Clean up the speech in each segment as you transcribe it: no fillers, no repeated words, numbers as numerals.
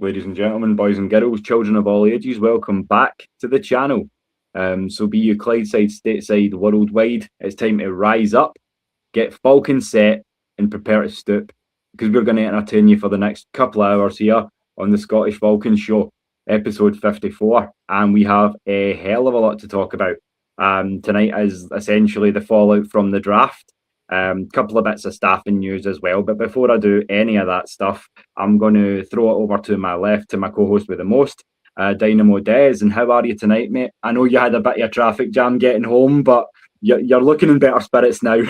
Ladies and gentlemen, boys and girls, children of all ages, welcome back to the channel. So be you Clydeside, Stateside, worldwide, it's time to rise up, get Falcon set and prepare to stoop, because we're going to entertain you for the next couple of hours here on the Scottish Falcons show, episode 54, and we have a hell of a lot to talk about. Tonight is essentially the fallout from the draft. Couple of bits of staffing news as well. But before I do any of that stuff, I'm going to throw it over to my left, to my co-host with the most, Dynamo Des. And how are you tonight, mate? I know you had a bit of a traffic jam getting home, but you're looking in better spirits now.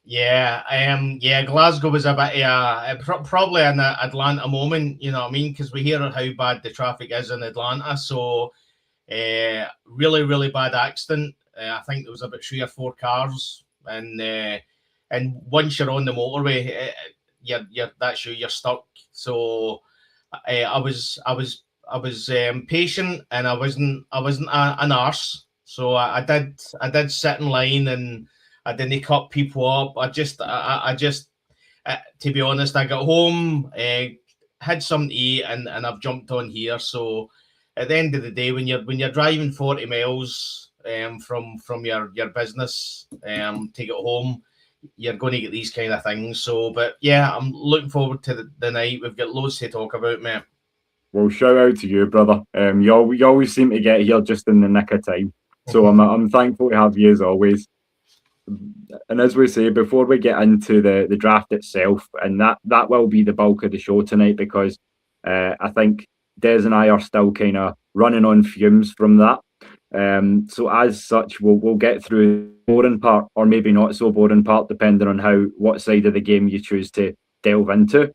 Yeah, Glasgow was a bit probably an Atlanta moment, you know what I mean? Because we hear how bad the traffic is in Atlanta. So, really, really bad accident. I think there was about 3 or 4 cars. And once you're on the motorway, you're stuck. So I was patient, and I wasn't an arse. So I did sit in line, and I didn't cut people up. I just to be honest, I got home, had something to eat, and I've jumped on here. So at the end of the day, when you're driving 40 miles from your business to get home, you're going to get these kind of things. So, but yeah, I'm looking forward to the night. We've got loads to talk about, mate. Well, shout out to you, brother. You always seem to get here just in the nick of time. So I'm thankful to have you as always. And as we say, before we get into the draft itself, and that will be the bulk of the show tonight, because I think Des and I are still kind of running on fumes from that. So as such, we'll get through the boring part, or maybe not so boring part, depending on what side of the game you choose to delve into.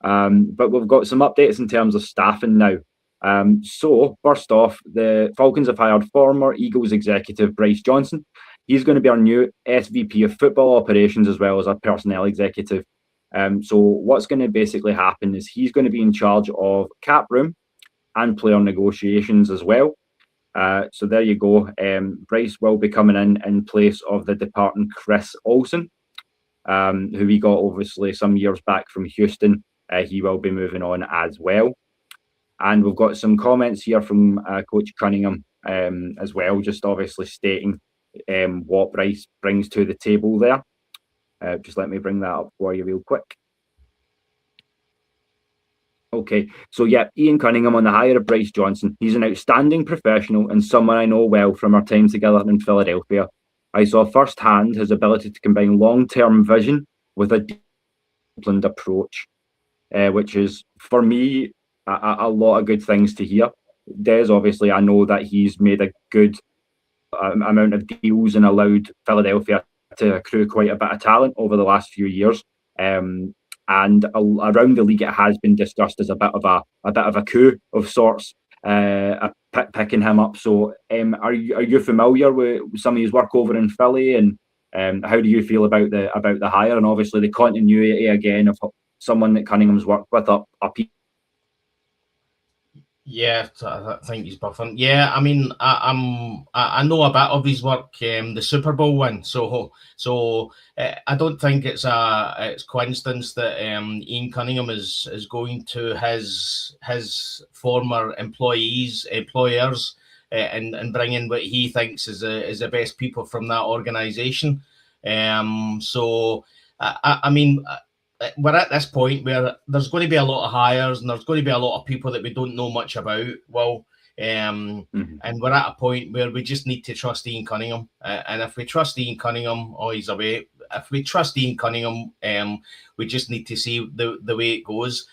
But we've got some updates in terms of staffing now. So first off, the Falcons have hired former Eagles executive Bryce Johnson. He's going to be our new SVP of football operations, as well as our personnel executive. So what's going to basically happen is he's going to be in charge of cap room and player negotiations as well. So there you go. Bryce will be coming in place of the departing Chris Olsen, who we got obviously some years back from Houston. He will be moving on as well. And we've got some comments here from Coach Cunningham as well, just obviously stating what Bryce brings to the table there. Just let me bring that up for you real quick. Okay, so yeah, Ian Cunningham on the hire of Bryce Johnson. He's an outstanding professional and someone I know well from our time together in Philadelphia. I saw firsthand his ability to combine long-term vision with a disciplined approach, which is, for me, a lot of good things to hear. Des, obviously, I know that he's made a good amount of deals and allowed Philadelphia to accrue quite a bit of talent over the last few years. And around the league, it has been discussed as a bit of a coup of sorts, picking him up. So, are you familiar with some of his work over in Philly, and how do you feel about the hire, and obviously the continuity again of someone that Cunningham's worked with up? Yeah, I think he's perfect. Yeah, I mean, I know a bit of his work, the Super Bowl win. So I don't think it's coincidence that Ian Cunningham is going to his former employers, and bringing what he thinks is the best people from that organisation. So I mean, we're at this point where there's going to be a lot of hires, and there's going to be a lot of people that we don't know much about. Well, and we're at a point where we just need to trust Ian Cunningham. And if we trust Ian Cunningham, he's away. If we trust Ian Cunningham, we just need to see the way it goes.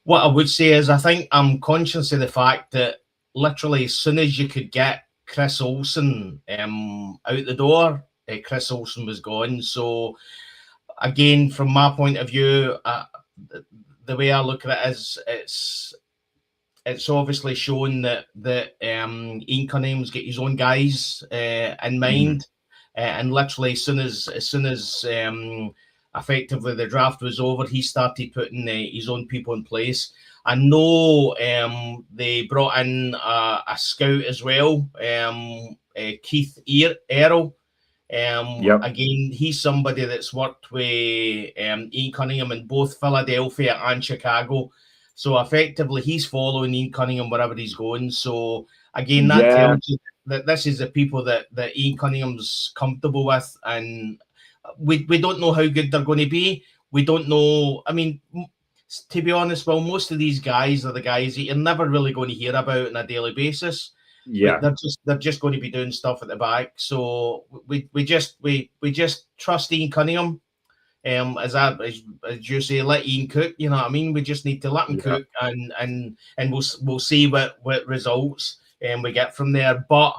What I would say is, I think I'm conscious of the fact that literally as soon as you could get Chris Olsen out the door, Chris Olsen was gone. So again, from my point of view, the way I look at it is it's obviously shown that Ian Cunningham's got his own guys in mind, and literally as soon as effectively the draft was over, he started putting his own people in place. I know they brought in a scout as well, Keith Errol. Again, he's somebody that's worked with Ian Cunningham in both Philadelphia and Chicago. So effectively, he's following Ian Cunningham wherever he's going. So again, that tells you that this is the people that Ian Cunningham's comfortable with, and we don't know how good they're going to be. We don't know. I mean, to be honest, well, most of these guys are the guys that you're never really going to hear about on a daily basis. Yeah, they're just going to be doing stuff at the back. So we just trust Ian Cunningham. As you say, let Ian cook. You know what I mean? We just need to let him cook, and we'll see what results we get from there. But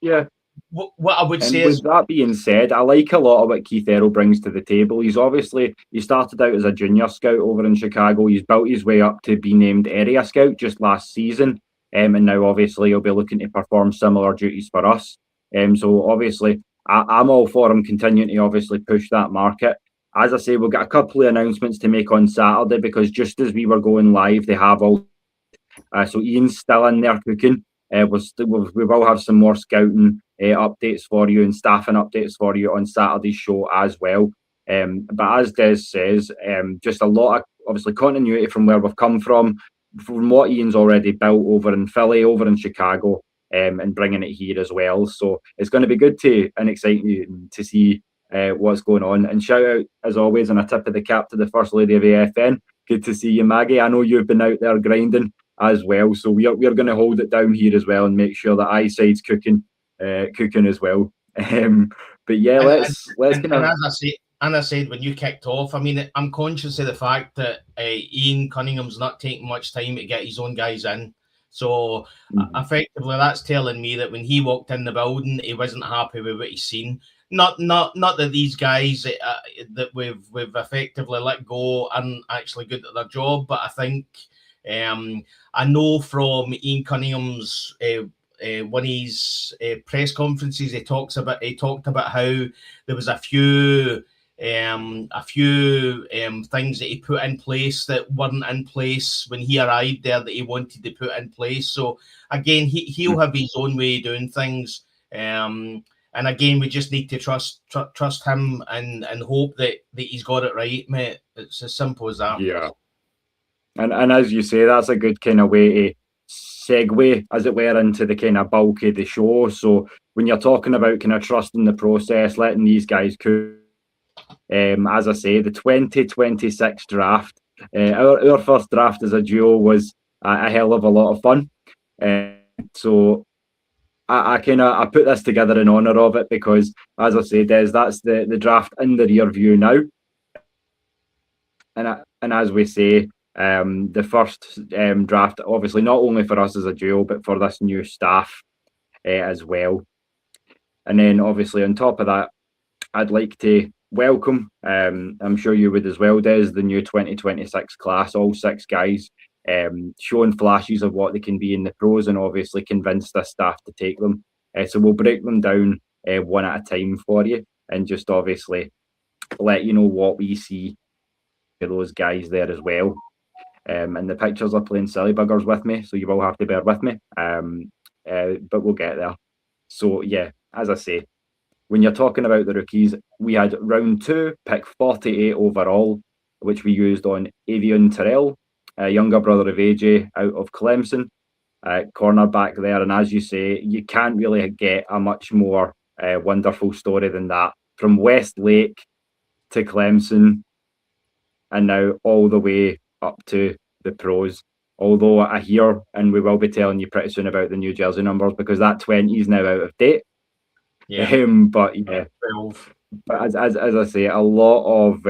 yeah. What I would say with is, that being said, I like a lot of what Keith Errol brings to the table. He started out as a junior scout over in Chicago. He's built his way up to be named area scout just last season. And now obviously he'll be looking to perform similar duties for us. So obviously I'm all for him continuing to obviously push that market. As I say, we've got a couple of announcements to make on Saturday, because just as we were going live, they have all. So Ian's still in there cooking. We will have some more scouting updates for you and staffing updates for you on Saturday's show as well. But as Des says, just a lot of obviously continuity from where we've come from what Ian's already built over in Philly, over in Chicago, and bringing it here as well. So it's going to be good and exciting to see what's going on. And shout out, as always, and a tip of the cap to the First Lady of AFN. Good to see you, Maggie. I know you've been out there grinding as well, so we're going to hold it down here as well and make sure that Eyeside's cooking as well. But yeah, let's and as I said when you kicked off, I mean, I'm conscious of the fact that Ian Cunningham's not taking much time to get his own guys in. So effectively, that's telling me that when he walked in the building, he wasn't happy with what he's seen. Not that these guys that we've effectively let go aren't actually good at their job, but I think I know from Ian Cunningham's one of his press conferences, he talked about how there was a few things that he put in place that weren't in place when he arrived there that he wanted to put in place. So again, he'll have his own way of doing things. And again, we just need to trust him and hope that he's got it right, mate. It's as simple as that. Yeah. And as you say, that's a good kind of way to segue, as it were, into the kind of bulk of the show. So when you're talking about kind of trusting the process, letting these guys cook, as I say, the 2026 draft, our first draft as a duo was a hell of a lot of fun. So I put this together in honour of it, because, as I say, Des, that's the draft in the rear view now. And as we say, the first draft, obviously not only for us as a duo, but for this new staff as well. And then obviously on top of that, I'd like to welcome, I'm sure you would as well, Des, the new 2026 class, all 6 guys, showing flashes of what they can be in the pros, and obviously convince this staff to take them. So we'll break them down one at a time for you, and just obviously let you know what we see for those guys there as well. And the pictures are playing silly buggers with me, so you will have to bear with me. But we'll get there. So yeah, as I say, when you're talking about the rookies, we had round 2, pick 48 overall, which we used on Avion Terrell, a younger brother of AJ out of Clemson, cornerback there. And as you say, you can't really get a much more wonderful story than that. From Westlake to Clemson, and now all the way up to the pros. Although I hear, and we will be telling you pretty soon about the new jersey numbers, because that 20 is now out of date. Yeah. But yeah, 12. But as I say, a lot of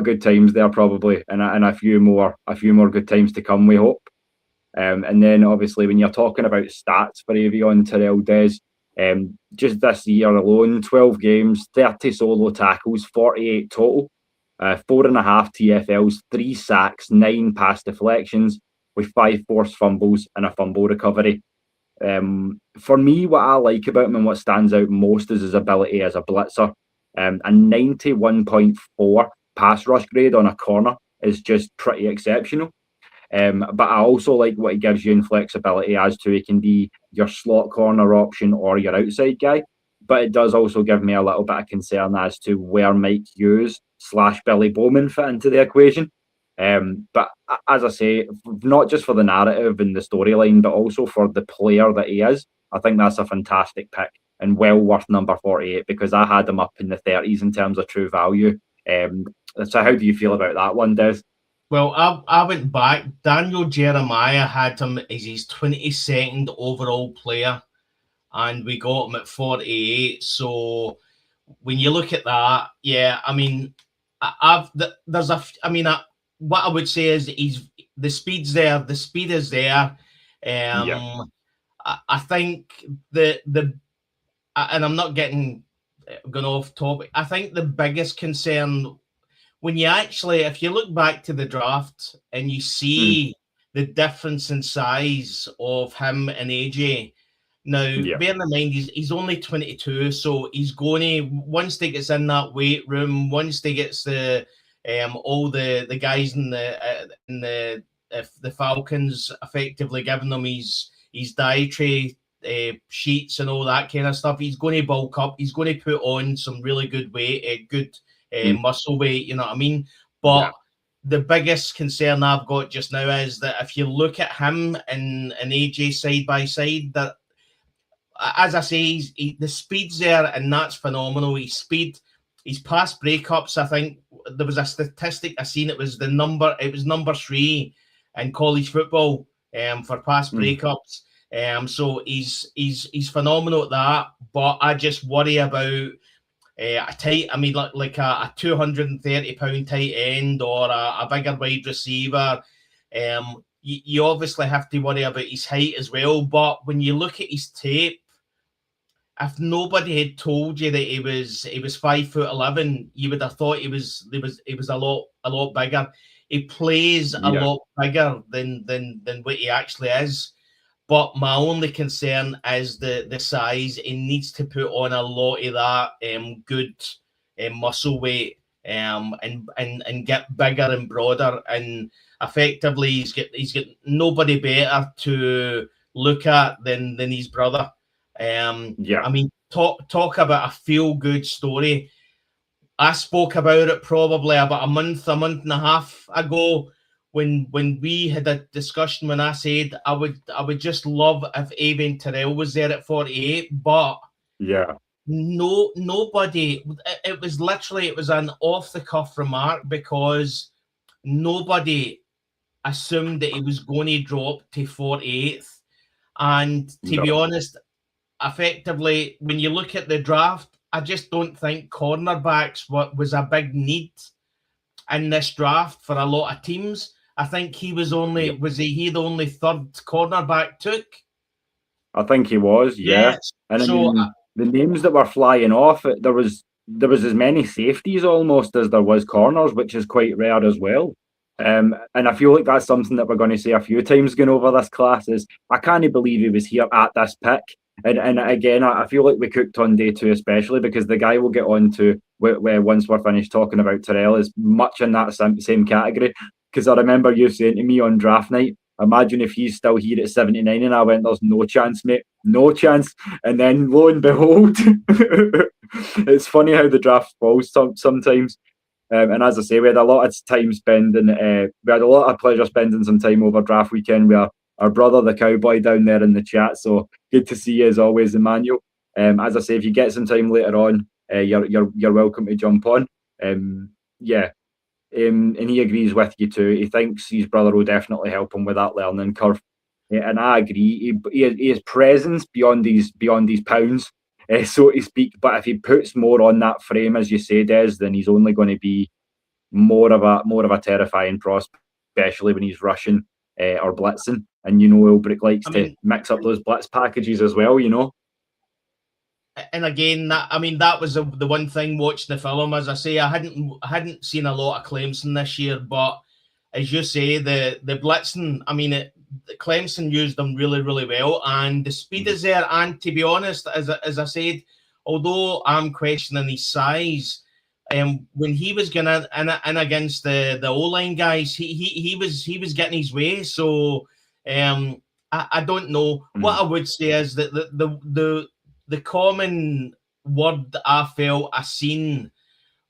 good times there probably, and a few more good times to come, we hope. And then obviously when you're talking about stats for Avion Terrell, Des, just this year alone, 12 games, 30 solo tackles, 48 total, 4.5 TFLs, 3 sacks, 9 pass deflections, with 5 forced fumbles and a fumble recovery. For me, what I like about him and what stands out most is his ability as a blitzer. A 91.4 pass rush grade on a corner is just pretty exceptional. But I also like what he gives you in flexibility as to he can be your slot corner option or your outside guy. But it does also give me a little bit of concern as to where Mike Hughes / Billy Bowman fit into the equation. But as I say, not just for the narrative and the storyline, but also for the player that he is, I think that's a fantastic pick and well worth number 48, because I had him up in the 30s in terms of true value. So how do you feel about that one, Des? Well, I went back. Daniel Jeremiah had him as his 22nd overall player, and we got him at 48. So when you look at that, yeah, I mean, what I would say is the speed's there. The speed is there. Yeah. I think and I'm not going off topic. I think the biggest concern, when you actually, if you look back to the draft and you see the difference in size of him and AJ. Now, bearing in mind, he's only 22, so he's going to, once he gets in that weight room, once he gets all the guys in the Falcons effectively giving them his dietary sheets and all that kind of stuff, he's going to bulk up. He's going to put on some really good weight, good muscle weight, you know what I mean? But the biggest concern I've got just now is that if you look at him and AJ side by side, that, as I say, the speed's there, and that's phenomenal. His speed, his past breakups, I think there was a statistic I seen. It was number 3 in college football for past breakups. So he's phenomenal at that. But I just worry about a tight. I mean, like a 230-pound tight end or a bigger wide receiver. You obviously have to worry about his height as well. But when you look at his tape, if nobody had told you that he was 5'11", you would have thought he was a lot bigger. He plays a lot bigger than what he actually is. But my only concern is the size. He needs to put on a lot of that good muscle weight and get bigger and broader. And effectively, he's got nobody better to look at than his brother. I mean, talk about a feel-good story. I spoke about it probably about a month and a half ago when we had a discussion, when I said I would just love if Avon Terrell was there at 48, but nobody. It was an off-the-cuff remark because nobody assumed that he was going to drop to 48th, and to be honest, effectively, when you look at the draft, I just don't think cornerbacks was a big need in this draft for a lot of teams. I think he was only he the only third cornerback took? I think he was, Yes. And so, I mean, the names that were flying off, there was as many safeties almost as there was corners, which is quite rare as well. And I feel like that's something that we're going to say a few times going over this class is I can't believe he was here at this pick. And again, I feel like we cooked on day 2 especially because the guy we'll get on to once we're finished talking about Terrell is much in that same category. Because I remember you saying to me on draft night, imagine if he's still here at 79, and I went, there's no chance, mate, no chance. And then lo and behold, it's funny how the draft falls sometimes. And as I say, we had a lot of time spending, we had a lot of pleasure spending some time over draft weekend with our brother, the cowboy, down there in the chat. So good to see you as always, Emmanuel. As I say, if you get some time later on, you're welcome to jump on. And he agrees with you too. He thinks his brother will definitely help him with that learning curve. And I agree. He has presence beyond these pounds, so to speak. But if he puts more on that frame, as you say, Des, then he's only going to be more of a terrifying prospect, especially when he's rushing or blitzing. And Ulbrich likes to mix up those blitz packages as well. And again, that was the one thing watching the film. As I say, I hadn't seen a lot of Clemson this year, but as you say, the blitzing. Clemson used them really, really well, and the speed is there. And to be honest, as I said, although I'm questioning his size, when he was going in against the O-line guys, he was getting his way. So I don't know. What I would say is that the common word I felt I seen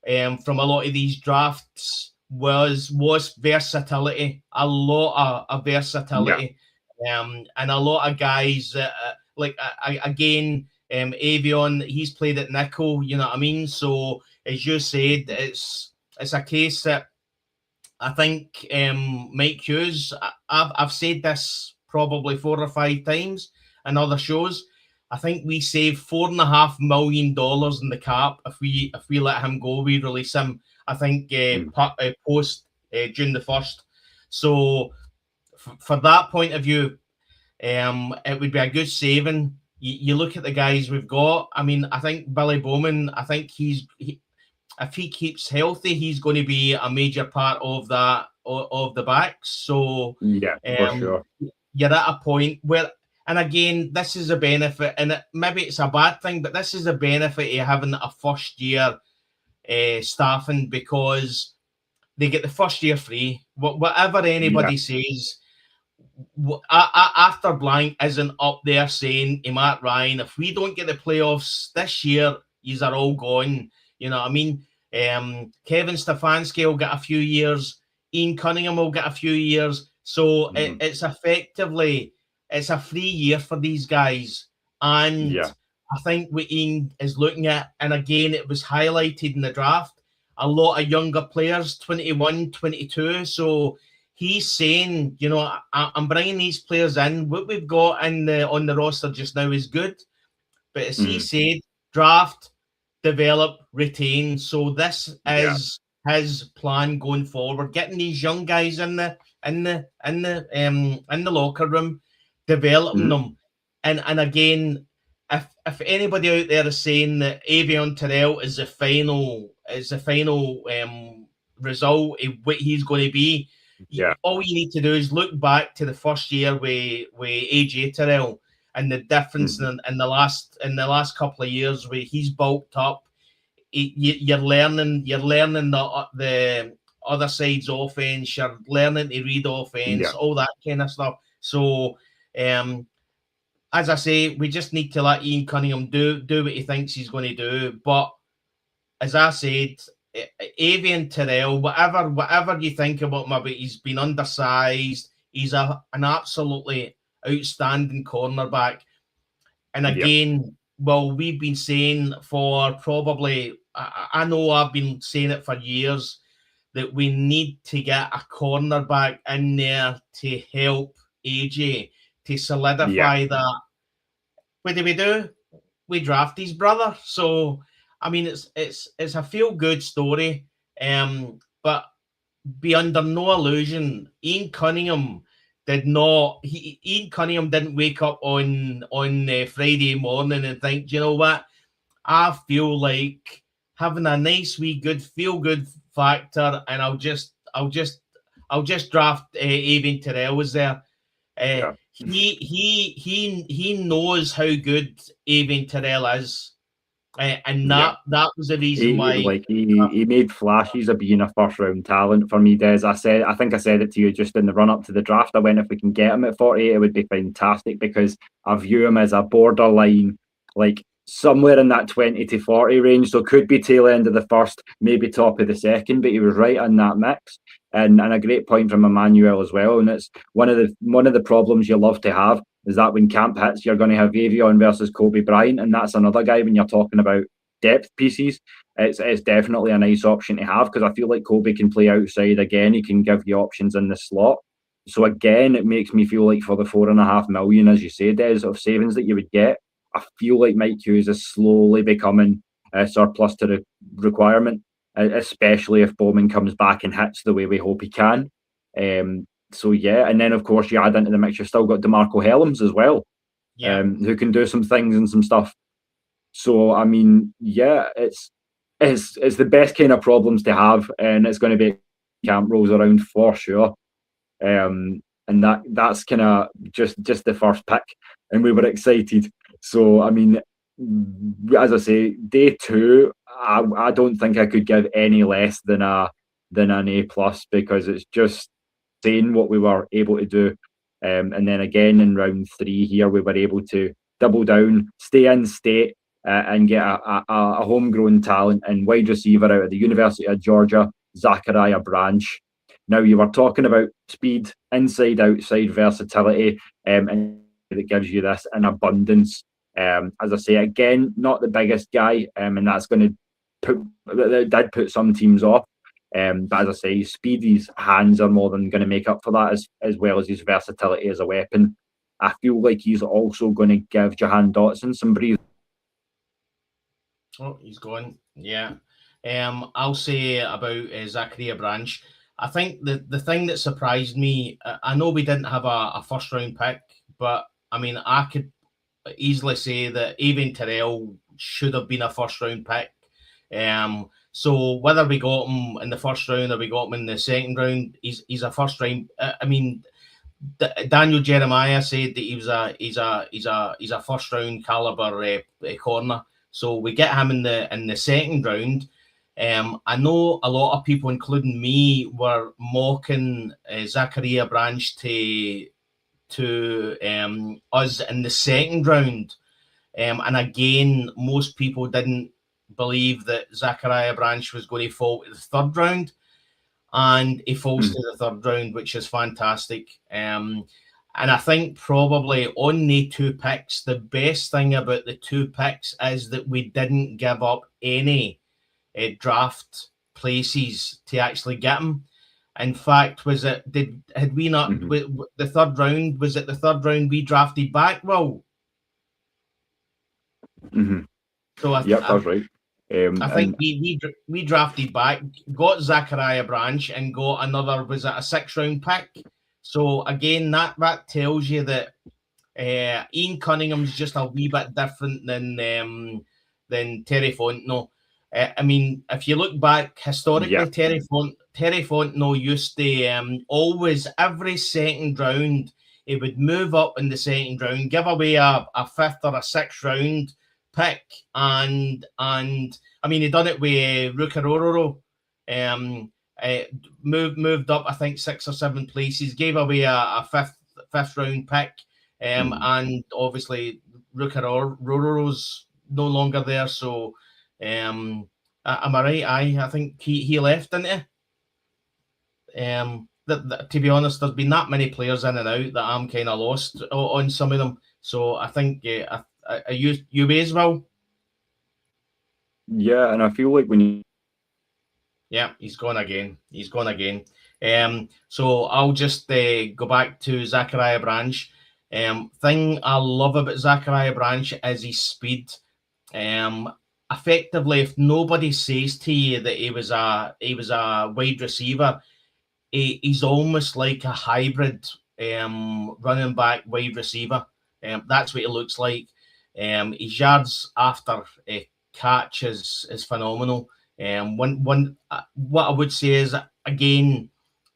from a lot of these drafts was versatility, a lot of versatility, and a lot of guys that again, Avion, he's played at nickel, you know what I mean? So as you said, it's a case that I think Mike Hughes, I've said this probably 4 or 5 times in other shows. I think we save $4.5 million in the cap if we let him go. We release him. I think post June the 1st. So for that point of view, it would be a good saving. You look at the guys we've got. I mean, I think Billy Bowman, I think if he keeps healthy, he's going to be a major part of that, of the backs. So for sure. You're at a point where, and again, this is a benefit, and maybe it's a bad thing, but this is a benefit of having a first year staffing, because they get the first year free. Whatever anybody says, after Blank isn't up there saying to Matt Ryan, if we don't get the playoffs this year, yous are all gone. You know what I mean? Kevin Stefanski will get a few years. Ian Cunningham will get a few years. So it's effectively, it's a free year for these guys. And I think what Ian is looking at, and again, it was highlighted in the draft, a lot of younger players, 21, 22. So he's saying, you know, I'm bringing these players in. What we've got on the roster just now is good. But as he said, draft, develop, retain. So this is his plan going forward, getting these young guys in the locker room, developing them. And again, if anybody out there is saying that Avion Terrell is the final result of what he's going to be, all you need to do is look back to the first year with AJ Terrell and the difference in the last couple of years where he's bulked up. You're learning the other side's offense. You're learning to read offense, all that kind of stuff. So, as I say, we just need to let Ian Cunningham do what he thinks he's going to do. But as I said, Avian Terrell, whatever you think about him, but he's been undersized. He's an absolutely outstanding cornerback. And again, well, we've been saying for probably, I know I've been saying it for years, that we need to get a cornerback in there to help AJ, to solidify that. What do? We draft his brother. So, I mean, it's a feel-good story, but be under no illusion. Ian Cunningham didn't wake up on Friday morning and think, you know what, I feel like having a nice wee good feel-good factor, and I'll just draft Avian Terrell was there. He knows how good Avian Terrell is. And that was the reason why he made flashes of being a first round talent for me, Des. I think I said it to you just in the run up to the draft. I went, if we can get him at 48, it would be fantastic, because I view him as a borderline, like somewhere in that 20 to 40 range. So could be tail end of the first, maybe top of the second, but he was right in that mix. And a great point from Emmanuel as well. And it's one of the problems you love to have is that when camp hits, you're going to have Avion versus Kobe Bryant, and that's another guy when you're talking about depth pieces. It's definitely a nice option to have, because I feel like Kobe can play outside again. He can give you options in the slot. So again, it makes me feel like for the $4.5 million, as you say, Des, of savings that you would get, I feel like Mike Hughes is slowly becoming a surplus to the requirement, especially if Bowman comes back and hits the way we hope he can. So and then of course you add into the mix, you've still got DeMarco Helms as well, who can do some things and some stuff. So I mean, it's the best kind of problems to have, and it's going to be camp rolls around for sure. And that's kind of just the first pick, and we were excited. So I mean, as I say, day 2, I don't think I could give any less than an A+, because it's just saying what we were able to do. And then again in round 3 here, we were able to double down, stay in state, and get a homegrown talent and wide receiver out of the University of Georgia, Zachariah Branch. Now, you were talking about speed, inside, outside versatility, and that gives you this in abundance. As I say, again, not the biggest guy, and that's going to that did put some teams off. But as I say, speed, his hands are more than going to make up for that, as well as his versatility as a weapon. I feel like he's also going to give Jahan Dotson some breathe. Oh, he's gone. Yeah. I'll say about Zachariah Branch. I think the thing that surprised me, I know we didn't have a first round pick, but I mean, I could easily say that even Terrell should have been a first round pick. So whether we got him in the first round or we got him in the second round, he's a first round. I mean, Daniel Jeremiah said that he's a first round caliber corner. So we get him in the second round. I know a lot of people, including me, were mocking Zachariah Branch to us in the second round. And again, most people didn't believe that Zachariah Branch was going to fall to the third round. And he falls to the third round, which is fantastic. And I think probably on the two picks, the best thing about the two picks is that we didn't give up any draft places to actually get him. In fact, had we not the third round? Was it the third round we drafted back? Well, so that's right. I think we drafted back, got Zachariah Branch, and got another, was it a 6th round pick? So again, that tells you that Ian Cunningham's just a wee bit different than Terry Fontenot. I mean, if you look back historically, Terry Fontenot used to always, every second round, he would move up in the second round, give away a 5th or a 6th round pick, and I mean, he done it with Rukarororo. Moved up, I think 6 or 7 places, gave away a fifth round pick, and obviously Rukarororo's no longer there. So, am I right? I think he left, didn't he? To be honest, there's been that many players in and out that I'm kind of lost on some of them. So I think you as well. Yeah, and I feel like when you... Yeah, he's gone again. So I'll just go back to Zachariah Branch. Thing I love about Zachariah Branch is his speed. Effectively, if nobody says to you that he was a wide receiver, he's almost like a hybrid running back wide receiver. That's what he looks like. His yards after catch is phenomenal. What I would say is, again,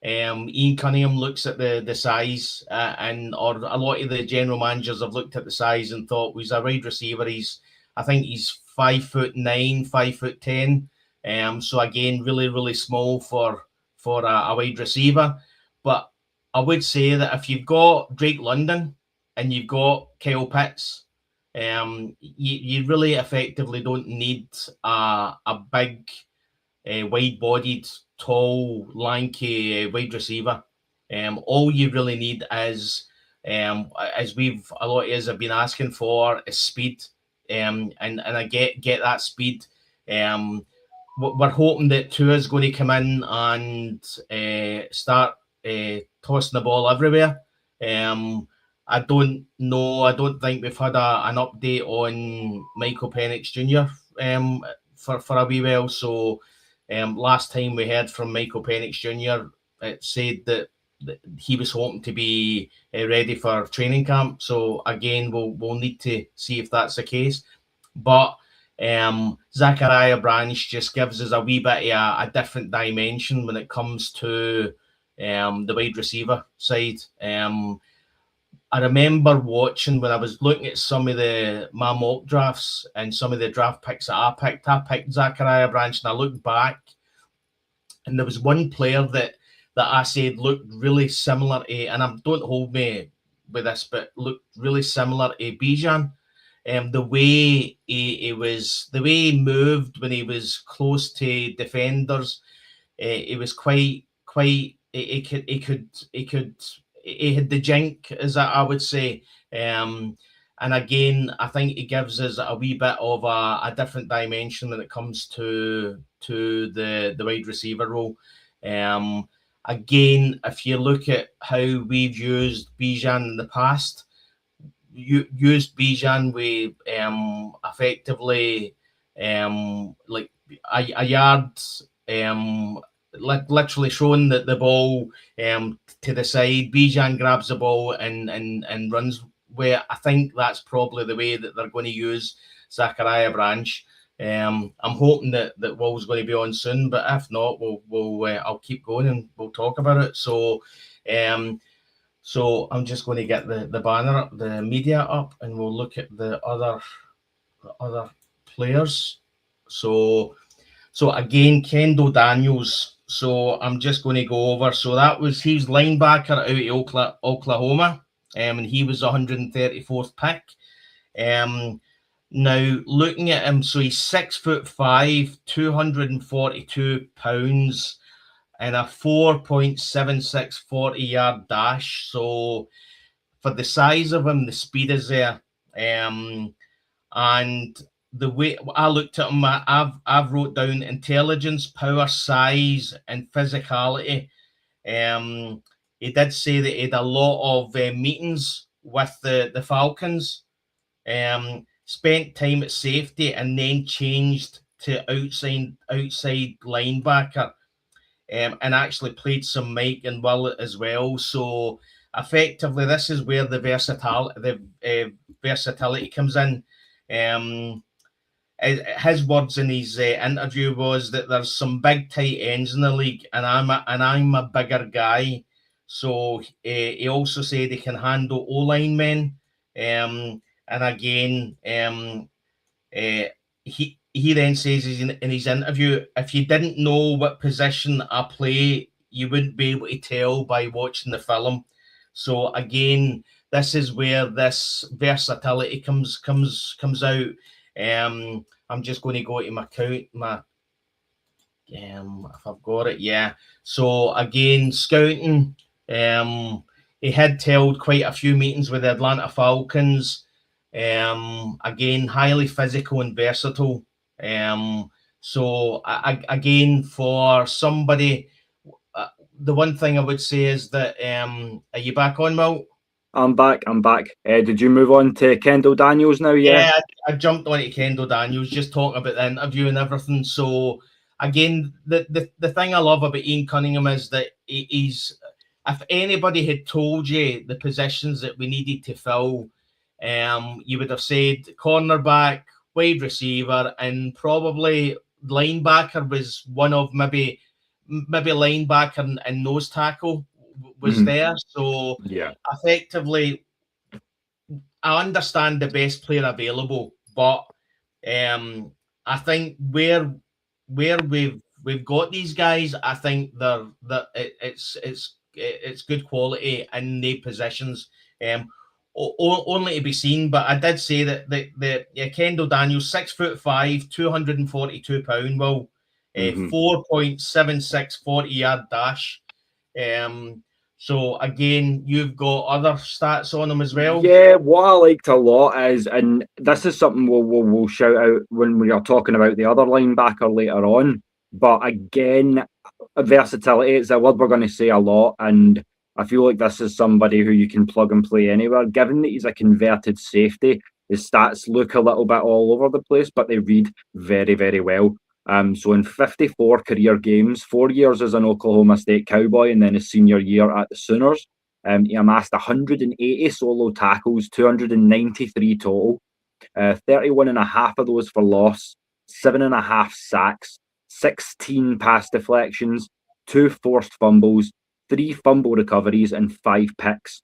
Ian Cunningham looks at the size, or a lot of the general managers have looked at the size and thought, well, he's a wide receiver. I think he's 5'9", 5'10". So again, really, really small for a wide receiver. But I would say that if you've got Drake London and you've got Kyle Pitts, you really effectively don't need a big, wide-bodied, tall, lanky wide receiver. All you really need is, as a lot of us have been asking for, is speed. And I get that speed. We're hoping that Tua is going to come in and start tossing the ball everywhere. I don't know. I don't think we've had an update on Michael Penix Jr. For a wee while. So last time we heard from Michael Penix Jr., it said that he was hoping to be ready for training camp. So again, we'll need to see if that's the case. But Zachariah Branch just gives us a wee bit of a different dimension when it comes to the wide receiver side. I remember watching when I was looking at some of my mock drafts and some of the draft picks that I picked Zachariah Branch, and I looked back, and there was one player that I said looked really similar to, and don't hold me with this, but looked really similar to Bijan. The way he moved when he was close to defenders, he was quite. He had the jink, as I would say. And again, I think he gives us a wee bit of a different dimension when it comes to the wide receiver role. Again, if you look at how we've used Bijan in the past, used Bijan with effectively like a yard, literally showing the ball to the side. Bijan grabs the ball and runs. Where I think that's probably the way that they're going to use Zachariah Branch. I'm hoping that Will's going to be on soon, but if not, I'll keep going and we'll talk about it. So I'm just going to get the banner up, the media up, and we'll look at the other players. So again, Kendall Daniels. So I'm just going to go over. So he was linebacker out of Oklahoma, and he was 134th pick. Now looking at him, so he's 6'5", 242 pounds, and a 4.76 40-yard dash. So for the size of him, the speed is there. And the way I looked at him, I've wrote down intelligence, power, size, and physicality. He did say that he had a lot of meetings with the Falcons, spent time at safety, and then changed to outside linebacker, and actually played some Mike and Will as well. So effectively, this is where the versatility comes in. His words in his interview was that there's some big tight ends in the league, and I'm a bigger guy. So he also said he can handle O-line men. And again, he then says in his interview, if you didn't know what position I play, you wouldn't be able to tell by watching the film. So again, this is where this versatility comes out. I'm just going to go to my count, if I've got it, yeah. So again, scouting, he had held quite a few meetings with the Atlanta Falcons. Again, highly physical and versatile. So again, for somebody, the one thing I would say is that, are you back on, Milt? I'm back. Did you move on to Kendall Daniels now? Yeah, I jumped on to Kendall Daniels, just talking about the interview and everything. So again, the thing I love about Ian Cunningham is that he's, if anybody had told you the positions that we needed to fill, you would have said cornerback, wide receiver, and probably linebacker was one of maybe linebacker and nose tackle was there. So yeah, effectively, I understand the best player available, but I think where we've got these guys, I think it's good quality in the positions. Only to be seen, but I did say that Kendall Daniels, 6'5", 242 pound, Will, 4.76 40-yard dash. So again, you've got other stats on him as well. Yeah, what I liked a lot is, and this is something we'll shout out when we are talking about the other linebacker later on. But again, versatility is a word we're going to say a lot, and I feel like this is somebody who you can plug and play anywhere. Given that he's a converted safety, his stats look a little bit all over the place, but they read very, very well. So in 54 career games, 4 years as an Oklahoma State Cowboy, and then his senior year at the Sooners, he amassed 180 solo tackles, 293 total, 31 and a half of those for loss, 7.5 sacks, 16 pass deflections, 2 forced fumbles, 3 fumble recoveries, and 5 picks.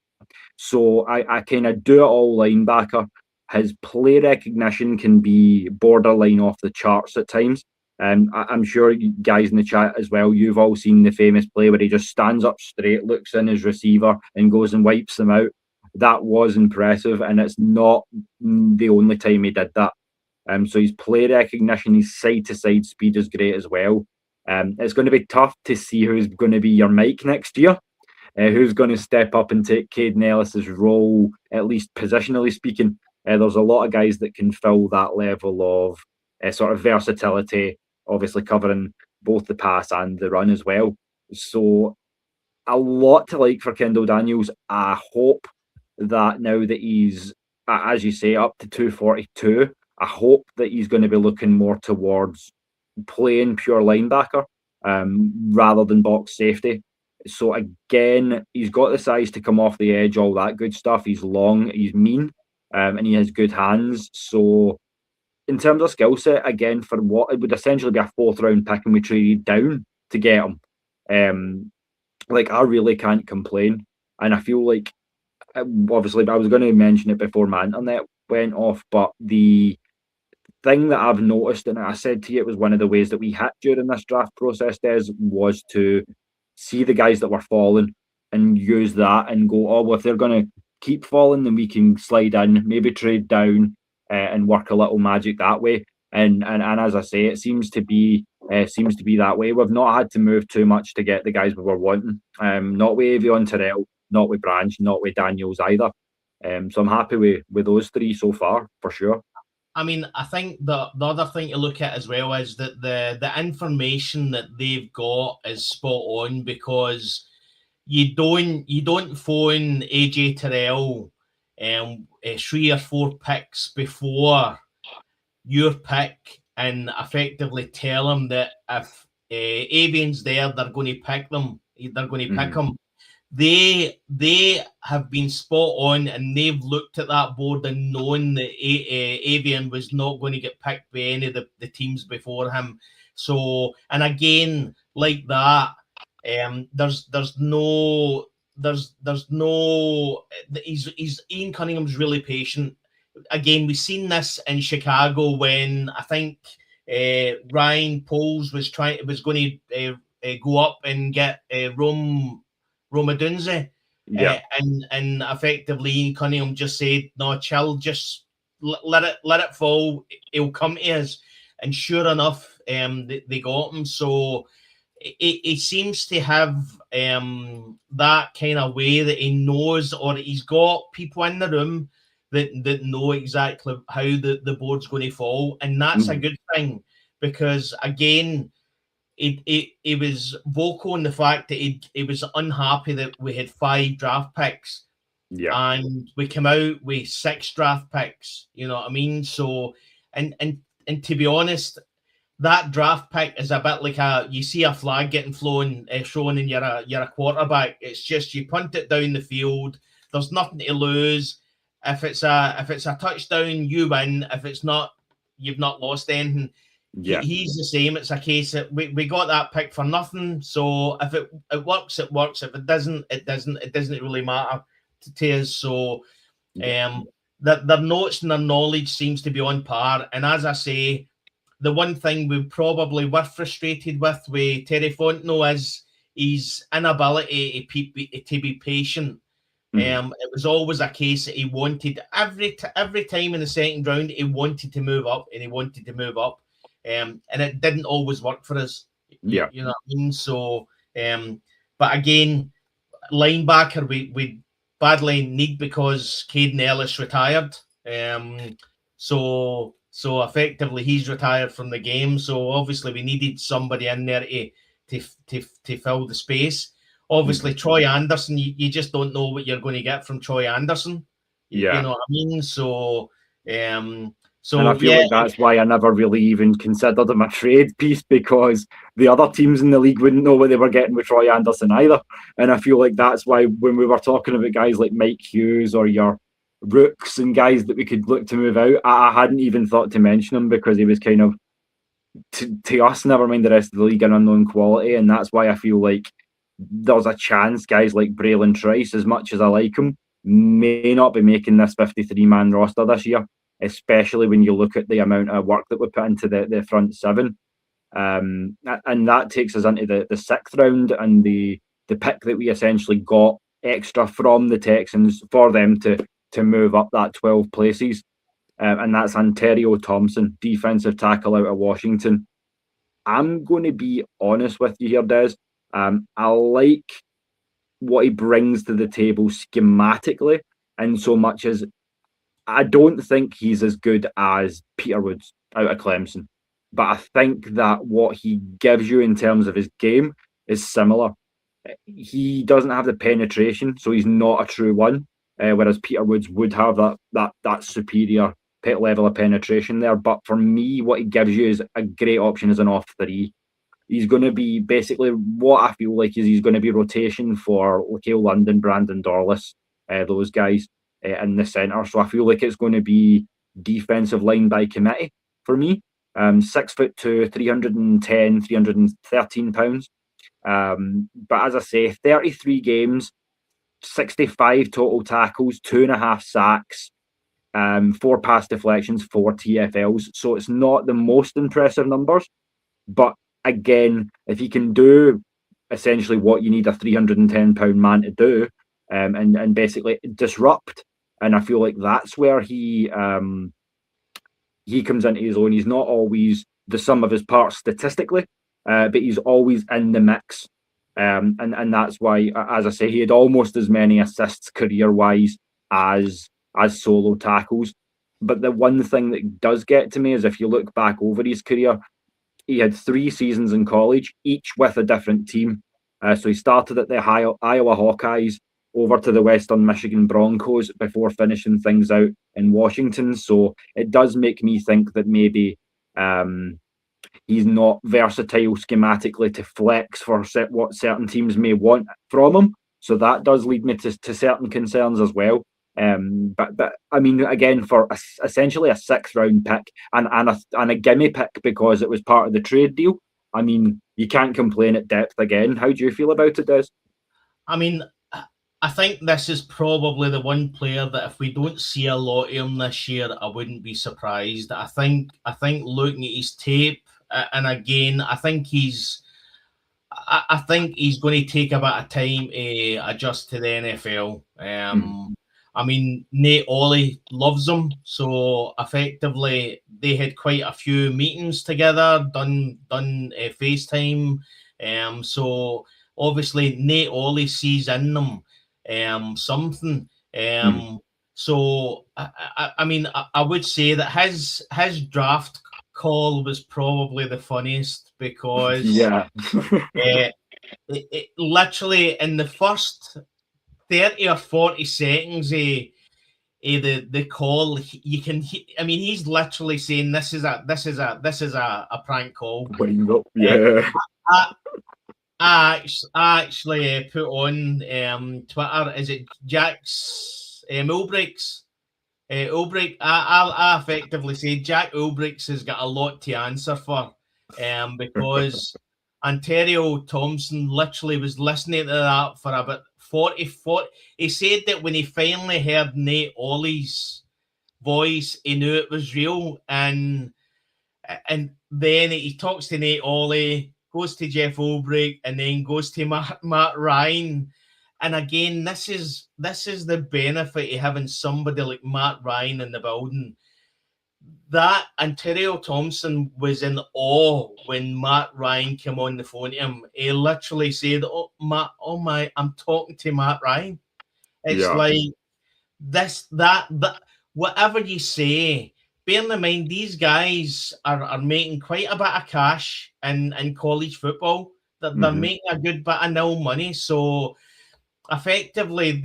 So I kind of do it all linebacker. His play recognition can be borderline off the charts at times. I'm sure you guys in the chat as well, you've all seen the famous play where he just stands up straight, looks in his receiver, and goes and wipes them out. That was impressive, and it's not the only time he did that. So his play recognition, his side-to-side speed is great as well. It's going to be tough to see who's going to be your Mike next year. Who's going to step up and take Caden Ellis's role, at least positionally speaking. There's a lot of guys that can fill that level of sort of versatility, obviously covering both the pass and the run as well. So a lot to like for Kendall Daniels. I hope that now that he's, as you say, up to 242, I hope that he's going to be looking more towards playing pure linebacker rather than box safety. So again, he's got the size to come off the edge, all that good stuff. He's long, he's mean, and he has good hands. So in terms of skill set, again, for what it would essentially be a 4th round pick, and we traded down to get him. Like, I really can't complain. And I feel like, obviously, I was going to mention it before my internet went off, but the thing that I've noticed, and I said to you, it was one of the ways that we hit during this draft process, Des, was to see the guys that were falling and use that and go, oh, well, if they're going to keep falling, then we can slide in, maybe trade down and work a little magic that way. And as I say, it seems to be that way. We've not had to move too much to get the guys we were wanting. Not with Avion Terrell, not with Branch, not with Daniels either. So I'm happy with those 3 so far, for sure. I mean, I think the other thing to look at as well is that the information that they've got is spot on, because you don't phone AJ Terrell 3 or 4 picks before your pick and effectively tell him that if Avian's there, they're going to pick them. They're going to pick him. They have been spot on, and they've looked at that board and known that Avian was not going to get picked by any of the teams before him. So, and again, like that, there's no Ian Cunningham's really patient. Again, we've seen this in Chicago when I think Ryan Poles was going to go up and get Romadunze, and effectively Ian Cunningham just said, "No, chill, just let it fall. He'll come to us." And sure enough, they got him. So he seems to have that kind of way that he knows, or he's got people in the room that know exactly how the board's going to fall, and that's a good thing, because again, he was vocal in the fact that he was unhappy that we had 5 draft picks, and we came out with 6 draft picks. You know what I mean? So, and to be honest, that draft pick is a bit like you see a flag getting shown, and you're a quarterback. It's just you punt it down the field. There's nothing to lose. If it's a touchdown, you win. If it's not, you've not lost anything. Yeah, he's the same. It's a case that we got that pick for nothing. So if it works, it works. If it doesn't, it doesn't. It doesn't really matter to us. So, their notes and their knowledge seems to be on par. And as I say, the one thing we probably were frustrated with Terry Fontenot is his inability to be patient. It was always a case that he wanted every time in the second round, he wanted to move up, and he wanted to move up. And it didn't always work for us. You know what I mean? So, but again, linebacker we badly need, because Caden Ellis retired. So effectively he's retired from the game. So obviously we needed somebody in there to fill the space. Obviously Troy Anderson, you just don't know what you're going to get from Troy Anderson. You know what I mean? So and I feel like that's why I never really even considered him a trade piece, because the other teams in the league wouldn't know what they were getting with Troy Anderson either. And I feel like that's why when we were talking about guys like Mike Hughes or your Rooks and guys that we could look to move out, I hadn't even thought to mention him, because he was kind of, to us, never mind the rest of the league, an unknown quality. And that's why I feel like there's a chance guys like Braylon Trice, as much as I like him, may not be making this 53-man roster this year, especially when you look at the amount of work that we put into the front 7. And that takes us into the 6th round, and the pick that we essentially got extra from the Texans for them to move up that 12 places. And that's Ontario Thompson, defensive tackle out of Washington. I'm going to be honest with you here, Des. I like what he brings to the table schematically, in so much as I don't think he's as good as Peter Woods out of Clemson. But I think that what he gives you in terms of his game is similar. He doesn't have the penetration, so he's not a true one. Whereas Peter Woods would have that superior level of penetration there. But for me, what he gives you is a great option as an off three. He's going to be basically what I feel like is he's going to be rotation for Lakeil London, Brandon Dorlus, those guys in the centre. So I feel like it's going to be defensive line by committee for me. 6'2", 310, 313 pounds. But as I say, 33 games, 65 total tackles, 2.5 sacks, 4 pass deflections, 4 TFLs. So it's not the most impressive numbers. But again, if he can do essentially what you need a 310-pound man to do, and basically disrupt, and I feel like that's where he comes into his own. He's not always the sum of his parts statistically, but he's always in the mix. And that's why, as I say, he had almost as many assists career-wise as solo tackles. But the one thing that does get to me is if you look back over his career, he had 3 seasons in college, each with a different team. So he started at the Iowa Hawkeyes, over to the Western Michigan Broncos before finishing things out in Washington. So it does make me think that maybe he's not versatile schematically to flex for what certain teams may want from him. So that does lead me to certain concerns as well. But I mean, again, for essentially a 6th round pick and a gimme pick because it was part of the trade deal, I mean, you can't complain at depth again. How do you feel about it, Des? I mean, I think this is probably the one player that if we don't see a lot of him this year, I wouldn't be surprised. I think looking at his tape, and again, I think he's going to take a bit of time to adjust to the NFL. I mean, Nate Ollie loves him, so effectively they had quite a few meetings together, done FaceTime. So obviously Nate Ollie sees in them something. So I mean, I would say that his draft call was probably the funniest because it literally in the first 30 or 40 seconds the call, you can I mean, he's literally saying this is a prank call. I actually put on Twitter, is it Jack's Ulbricht's Ulbricht? I effectively say Jack Ulbricht has got a lot to answer for, because Ontario Thompson literally was listening to that for about 40. He said that when he finally heard Nate Ollie's voice, he knew it was real. And then he talks to Nate Ollie, goes to Jeff Ulbricht, and then goes to Matt Ryan. And again, this is the benefit of having somebody like Matt Ryan in the building. That Ontario Thompson was in awe when Matt Ryan came on the phone to him. He literally said, "Oh my, I'm talking to Matt Ryan." It's like that. Whatever you say, bearing in mind these guys are making quite a bit of cash in college football. They're making a good bit of nil money. So effectively,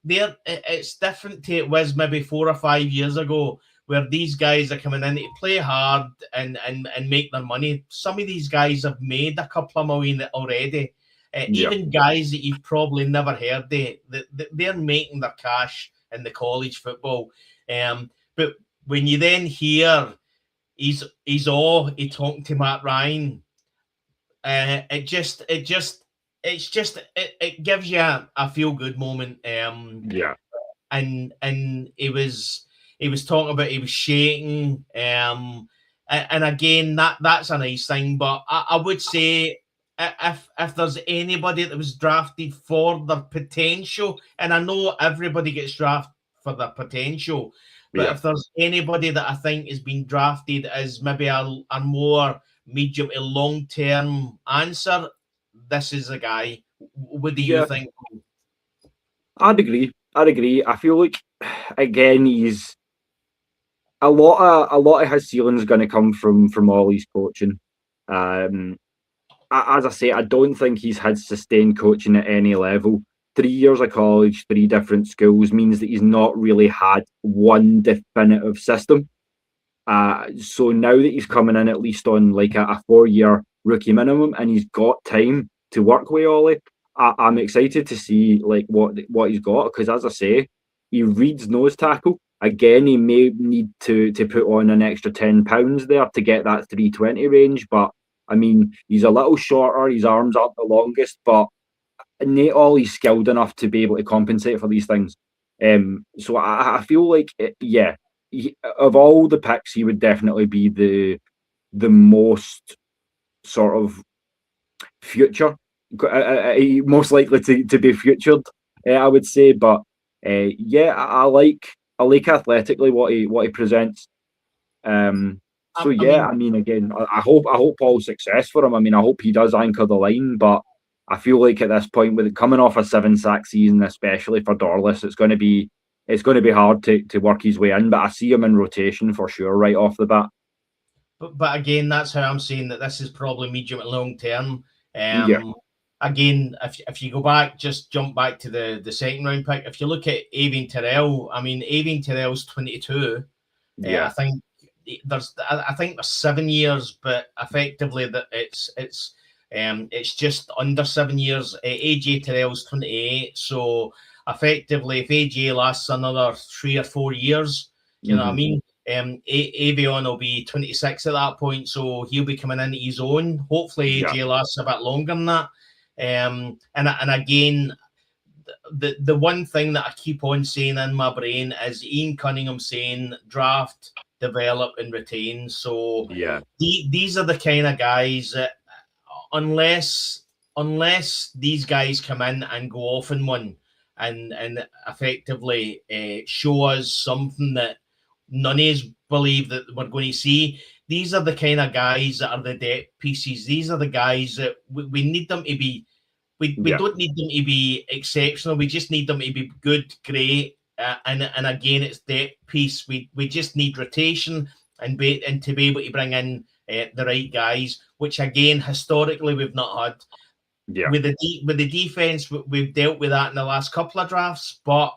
it's different to it was maybe 4 or 5 years ago, where these guys are coming in to play hard and make their money. Some of these guys have made a couple of million already. Even guys that you've probably never heard, they're making their cash in the college football. But when you then hear he's talking to Matt Ryan, it gives you a feel good moment. And he was talking about he was shaking. And again, that's a nice thing. But I would say if there's anybody that was drafted for their potential, and I know everybody gets drafted for their potential, but if there's anybody that I think has been drafted as maybe a more medium to long-term answer, this is a guy. What do you think? I'd agree. I feel like, again, he's a lot of his ceiling is going to come from all his coaching. As I say, I don't think he's had sustained coaching at any level. 3 years of college, 3 different schools means that he's not really had one definitive system. So now that he's coming in at least on like a 4-year rookie minimum, and he's got time to work with Ollie, I'm excited to see like what he's got, because as I say, he reads nose tackle. Again, he may need to put on an extra £10 there to get that 320 range, but I mean, he's a little shorter, his arms aren't the longest, but Nate Ollie's skilled enough to be able to compensate for these things. So I feel like, of all the picks, he would definitely be the most sort of future, most likely to be futured, I would say. But I like athletically what he presents. So yeah, I mean, again, I hope all success for him. I mean, I hope he does anchor the line, but I feel like at this point, with it coming off a 7-sack season, especially for Dorless, it's going to be hard to work his way in. But I see him in rotation for sure right off the bat. But again, that's how I'm saying that this is probably medium and long term. Again, if you go back, just jump back to the second round pick. If you look at Avian Terrell, I mean, Avian Terrell's 22. I think there's 7 years, but effectively that it's just under 7 years. AJ Terrell's 28, so effectively, if AJ lasts another 3 or 4 years, you know what I mean. Avion will be 26 at that point, so he'll be coming into his own. Hopefully, AJ lasts a bit longer than that. And again, the one thing that I keep on saying in my brain is Ian Cunningham saying draft, develop, and retain. So these are the kind of guys that unless these guys come in and go off in one and effectively show us something that none of us believe that we're going to see, these are the kind of guys that are the depth pieces. These are the guys that we need them to be. We don't need them to be exceptional. We just need them to be good, great, and again, it's depth piece. We just need rotation and to be able to bring in the right guys, which again historically we've not had. With the defense, we've dealt with that in the last couple of drafts, but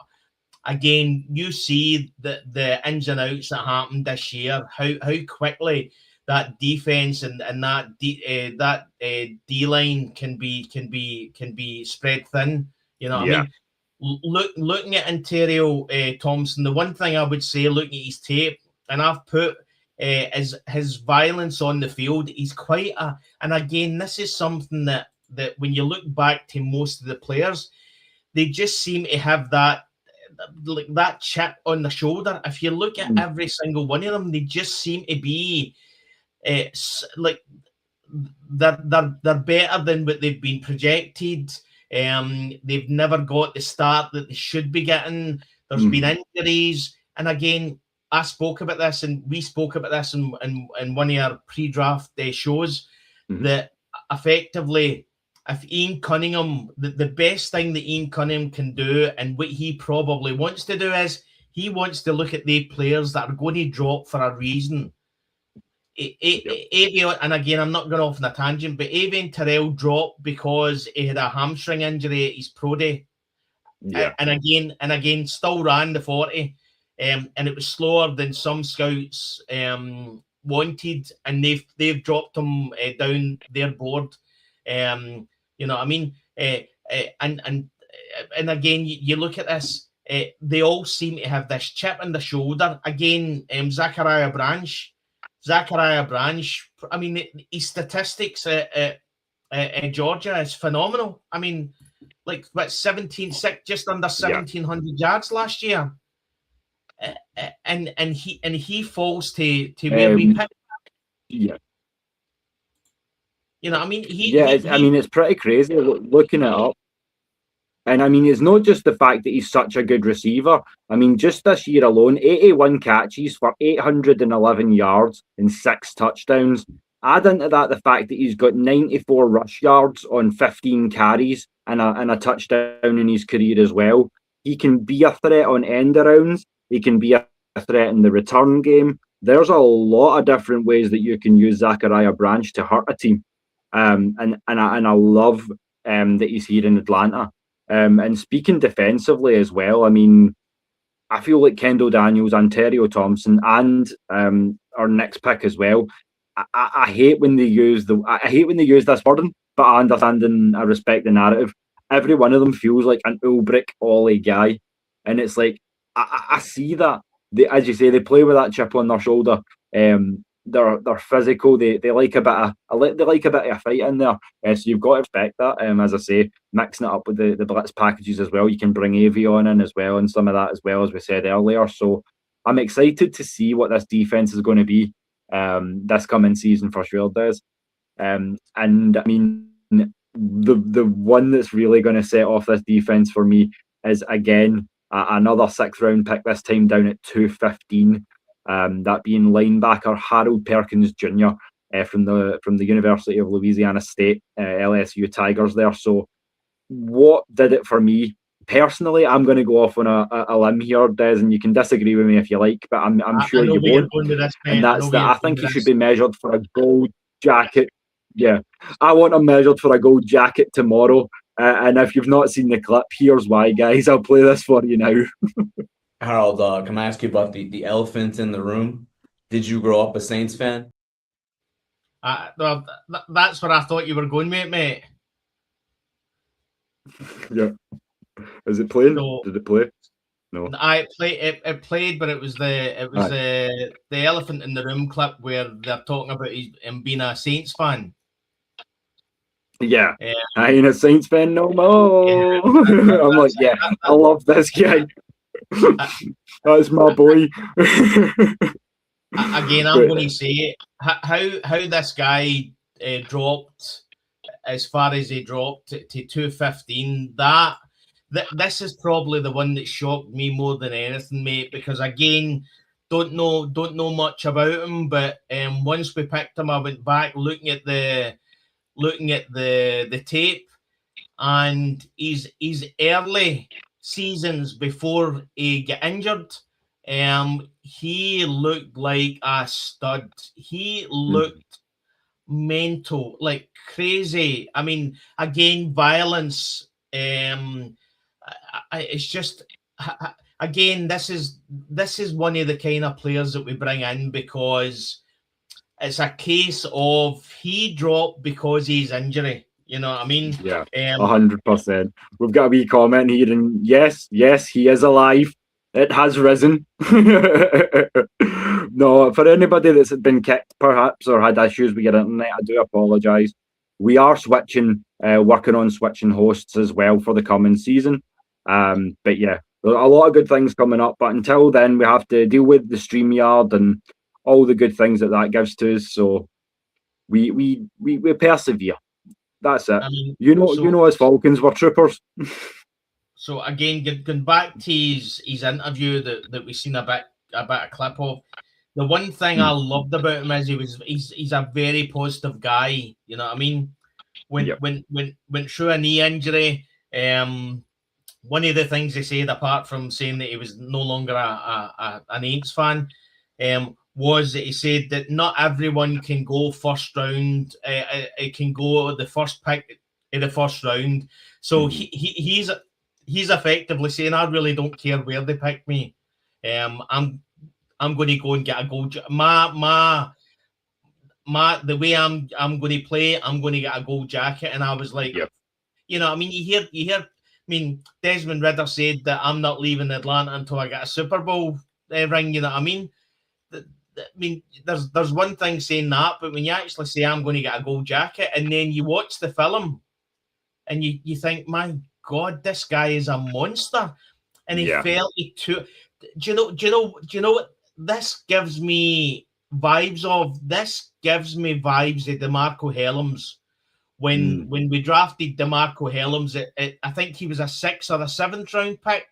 again, you see the ins and outs that happened this year, how quickly that defense and that D line can be spread thin. You know what I mean? Looking at Ontario Thompson, the one thing I would say, looking at his tape, and I've put is his violence on the field. He's quite and again, this is something that when you look back to most of the players, they just seem to have that chip on the shoulder. If you look at every single one of them, they just seem to be like they're better than what they've been projected. They've never got the start that they should be getting. There's been injuries, and again, I spoke about this, and we spoke about this in one of our pre-draft shows, that effectively, if Ian Cunningham, the best thing that Ian Cunningham can do, and what he probably wants to do, is he wants to look at the players that are going to drop for a reason. Avian, and again, I'm not going off on a tangent, but Avian Terrell dropped because he had a hamstring injury at his pro day. And again, still ran the 40. And it was slower than some scouts wanted, and they've dropped him down their board. You know what I mean? And again, you look at this, they all seem to have this chip on the shoulder. Again, Zachariah Branch, I mean, his statistics at Georgia is phenomenal. I mean, like, what, 17-6, just under 1,700 yards last year. And he falls to where we picked. Yeah. You know, I mean, it's pretty crazy looking it up. And I mean, it's not just the fact that he's such a good receiver. I mean, just this year alone, 81 catches for 811 yards and 6 touchdowns. Add into that the fact that he's got 94 rush yards on 15 carries and a touchdown in his career as well. He can be a threat on end arounds. He can be a threat in the return game. There's a lot of different ways that you can use Zachariah Branch to hurt a team. And I love that he's here in Atlanta. And speaking defensively as well, I mean, I feel like Kendall Daniels, Ontario Thompson, and our next pick as well. I hate when they use this wording, but I understand and I respect the narrative. Every one of them feels like an Ulbrich Ollie guy, and it's like I see that. As you say, they play with that chip on their shoulder. They're physical. They like a bit of fight in there. So you've got to respect that. As I say, mixing it up with the blitz packages as well. You can bring Avion in as well, and some of that as well, as we said earlier. So I'm excited to see what this defense is going to be this coming season for sure, Des. And I mean, the one that's really going to set off this defense for me is again another 6th round pick, this time down at 215. That being linebacker Harold Perkins Jr. From the University of Louisiana State, LSU Tigers there. So what did it for me personally? I'm going to go off on a limb here, Des, and you can disagree with me if you like, but I'm sure you won't. And that's that. I think he should be measured for a gold jacket. Yeah, I want him measured for a gold jacket tomorrow. And if you've not seen the clip, here's why, guys. I'll play this for you now. Harold, can I ask you about the elephant in the room? Did you grow up a Saints fan? Well, that's where I thought you were going, mate. Yeah. Is it playing? So, did it play? No. It played, but it was the elephant in the room clip where they're talking about him being a Saints fan. Yeah, I ain't a Saints fan no more. Yeah, I'm like, yeah, I love this guy. That's my boy. Again, I'm going to say it. How this guy dropped as far as he dropped to 215. This is probably the one that shocked me more than anything, mate. Because again, don't know much about him, but once we picked him, I went back looking at the tape, and his early seasons before he got injured, he looked like a stud. He looked mental, like crazy. I mean, again, violence. It's just again, this is one of the kind of players that we bring in because it's a case of he dropped because of his injury. You know what I mean? Yeah, 100%. We've got a wee comment here, and yes, he is alive. It has risen. No, for anybody that's been kicked, perhaps, or had issues with your internet, I do apologise. We are working on switching hosts as well for the coming season. But yeah, there are a lot of good things coming up. But until then, we have to deal with the StreamYard and all the good things that gives to us. So we persevere. That's it. I mean, you know, as Falcons, we're troopers. So again, going back to his interview that we've seen a bit of clip of. The one thing I loved about him is he's a very positive guy. You know what I mean? When through a knee injury, one of the things he said, apart from saying that he was no longer an Aints fan, was that he said that not everyone can go first round. It can go the first pick in the first round. So he's effectively saying, I really don't care where they pick me. I'm going to go and get a gold. The way I'm going to play, I'm going to get a gold jacket. And I was like, you know, I mean, you hear. I mean, Desmond Ridder said that I'm not leaving Atlanta until I get a Super Bowl ring. You know what I mean? I mean, there's one thing saying that, but when you actually say I'm going to get a gold jacket, and then you watch the film, and you think, my God, this guy is a monster, and he felt it too. Do you know what this gives me vibes of? This gives me vibes of DeMarco Hellams. When we drafted DeMarco Hellams, I think he was a 6th or a 7th round pick.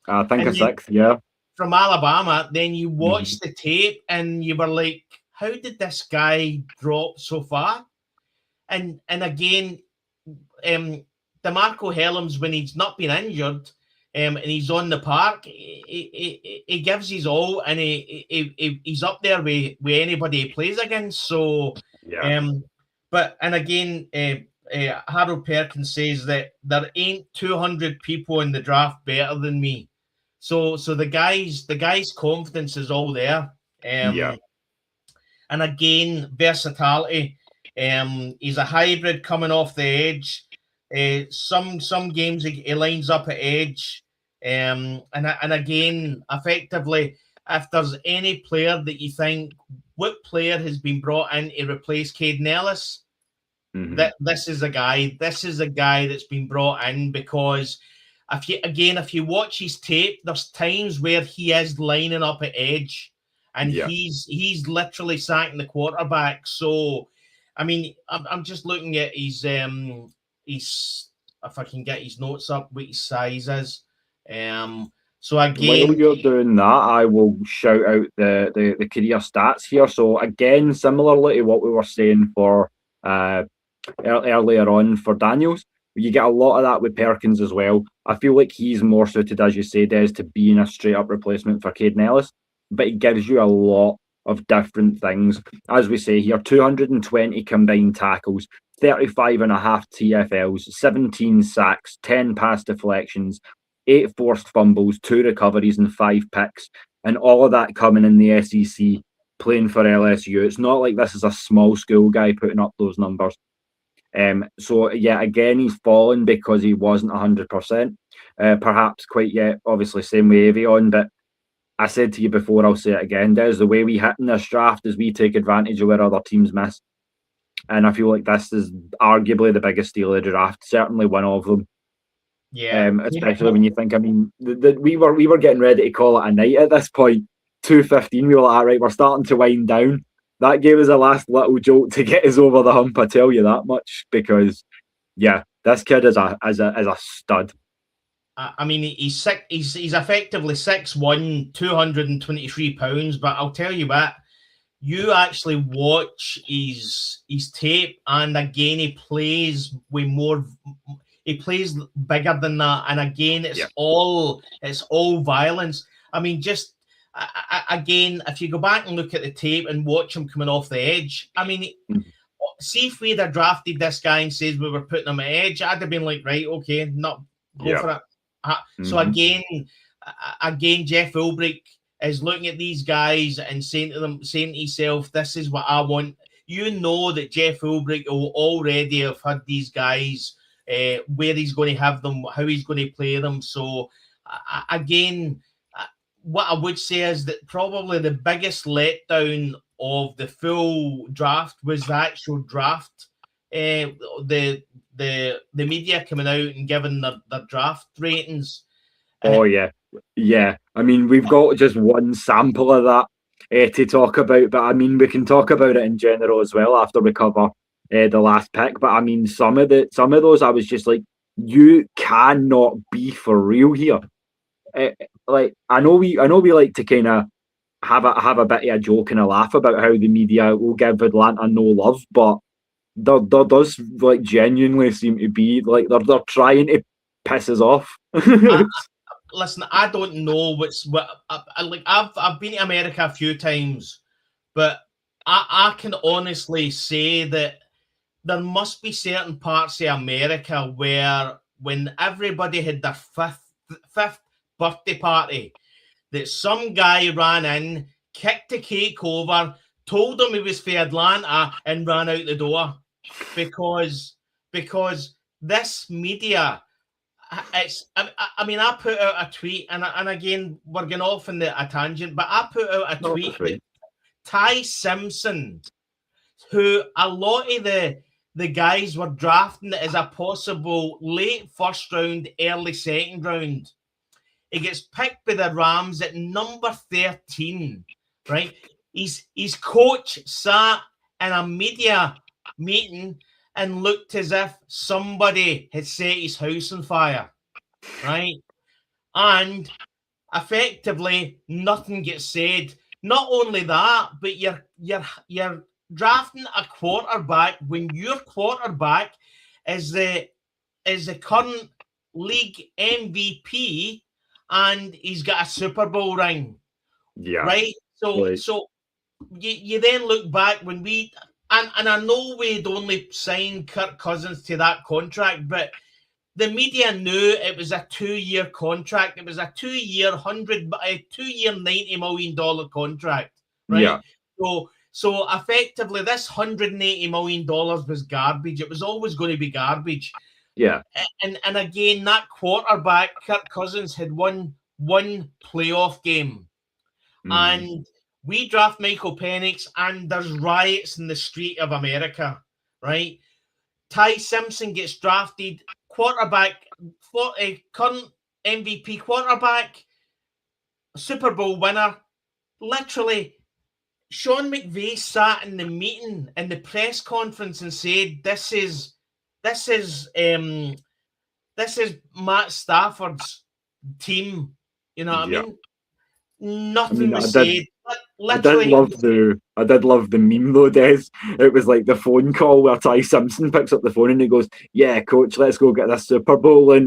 I think a 6th, yeah. From Alabama. Then you watch the tape and you were like, how did this guy drop so far? And again, DeMarco Hellams, when he's not been injured, and he's on the park, he gives his all, and he's up there with anybody he plays against. So, and again, Harold Perkins says that there ain't 200 people in the draft better than me. So the guy's confidence is all there. And again, versatility. He's a hybrid coming off the edge. Some games he lines up at edge. And again, effectively, if there's any player that you think, what player has been brought in to replace Caden Ellis, this is a guy. This is a guy that's been brought in, because if you watch his tape, there's times where he is lining up at edge, and he's literally sacking the quarterback. So, I mean, I'm just looking at his if I can get his notes up, what his size is. So again, while you're doing that, I will shout out the career stats here. So again, similarly to what we were saying for earlier on for Daniels, you get a lot of that with Perkins as well. I feel like he's more suited, as you say, Des, to being a straight up replacement for Caden Ellis, but it gives you a lot of different things. As we say here, 220 combined tackles, 35.5 TFLs, 17 sacks, 10 pass deflections, 8 forced fumbles, 2 recoveries, and 5 picks. And all of that coming in the SEC, playing for LSU. It's not like this is a small school guy putting up those numbers. So, yeah, again, he's fallen because he wasn't 100%. Perhaps quite yet, obviously, same with Avion, but I said to you before, I'll say it again, Des, the way we hit in this draft is we take advantage of where other teams miss. And I feel like this is arguably the biggest steal of the draft, certainly one of them. Yeah. Especially when you think, I mean, we were getting ready to call it a night at this point. 2:15, we were like, all right, we're starting to wind down. That gave us a last little jolt to get us over the hump, I tell you that much, because, yeah, this kid is a stud. I mean, he's effectively 6'1", 223 pounds, but I'll tell you what, you actually watch his tape, and again, he plays bigger than that, and again, it's all violence. I mean, just again, if you go back and look at the tape and watch him coming off the edge, I mean, see if we'd have drafted this guy and says we were putting him at edge, I'd have been like, right, okay, not go for it. So again, Jeff Ulbrich is looking at these guys and saying to himself, this is what I want. You know that Jeff Ulbrich will already have had these guys, where he's going to have them, how he's going to play them. So again, what I would say is that probably the biggest letdown of the full draft was the actual draft. The media coming out and giving their draft ratings. Oh, yeah. I mean, we've got just one sample of that to talk about, but I mean, we can talk about it in general as well after we cover the last pick. But I mean, some of those, I was just like, you cannot be for real here. Like, I know we like to kind of have a bit of a joke and a laugh about how the media will give Atlanta no love, but there does like genuinely seem to be like they're trying to piss us off. Listen, I don't know I've been to America a few times, but I can honestly say that there must be certain parts of America where when everybody had their fifth birthday party, that some guy ran in, kicked the cake over, told him he was for Atlanta, and ran out the door. Because this media, I mean, I put out a tweet, and again, we're going off in a tangent, but I put out a tweet that Ty Simpson, who a lot of the guys were drafting as a possible late first round, early second round, he gets picked by the Rams at number 13, right? His coach sat in a media meeting and looked as if somebody had set his house on fire, right? And effectively, nothing gets said. not only that, but you're drafting a quarterback when your quarterback is the current league MVP and he's got a Super Bowl ring. Yeah. Right. So Right. you then look back when we and I know we'd only signed Kirk Cousins to that contract, but the media knew it was a 2-year contract. It was a 2-year $90 million contract, right? Yeah. So effectively, this $180 million was garbage. It was always going to be garbage. Yeah. And again, that quarterback, Kirk Cousins, had won one playoff game. And we draft Michael Penix, and there's riots in the street of America, right? Ty Simpson gets drafted, quarterback, current MVP quarterback, Super Bowl winner. Literally, Sean McVay sat in the meeting, in the press conference, and said, "This is Matt Stafford's team." You know what I mean? Nothing was said. I did love the meme though, Des. It was like the phone call where Ty Simpson picks up the phone and he goes, "Yeah, coach, let's go get this Super Bowl." And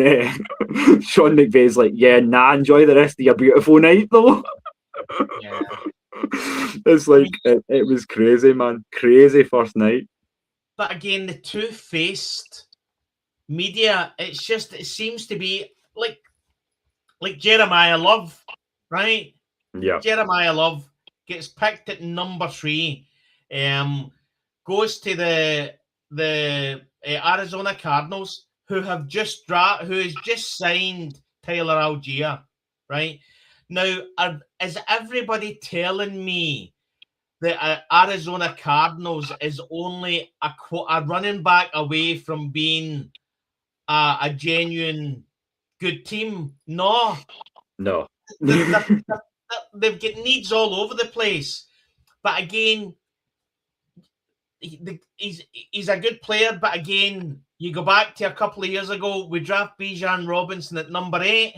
Sean McVay's like, "Yeah, nah, enjoy the rest of your beautiful night though." Yeah. It's like it was crazy, man. Crazy first night. But again, the two-faced media, it seems to be like Jeremiah Love, right? Yeah. Jeremiah Love gets picked at number 3, goes to the Arizona Cardinals, who has just signed Tyler Algier, right? Now, is everybody telling me that Arizona Cardinals is only a running back away from being a genuine good team? No. They've got needs all over the place. But again, he's a good player. But again, you go back to a couple of years ago, we draft Bijan Robinson at number 8,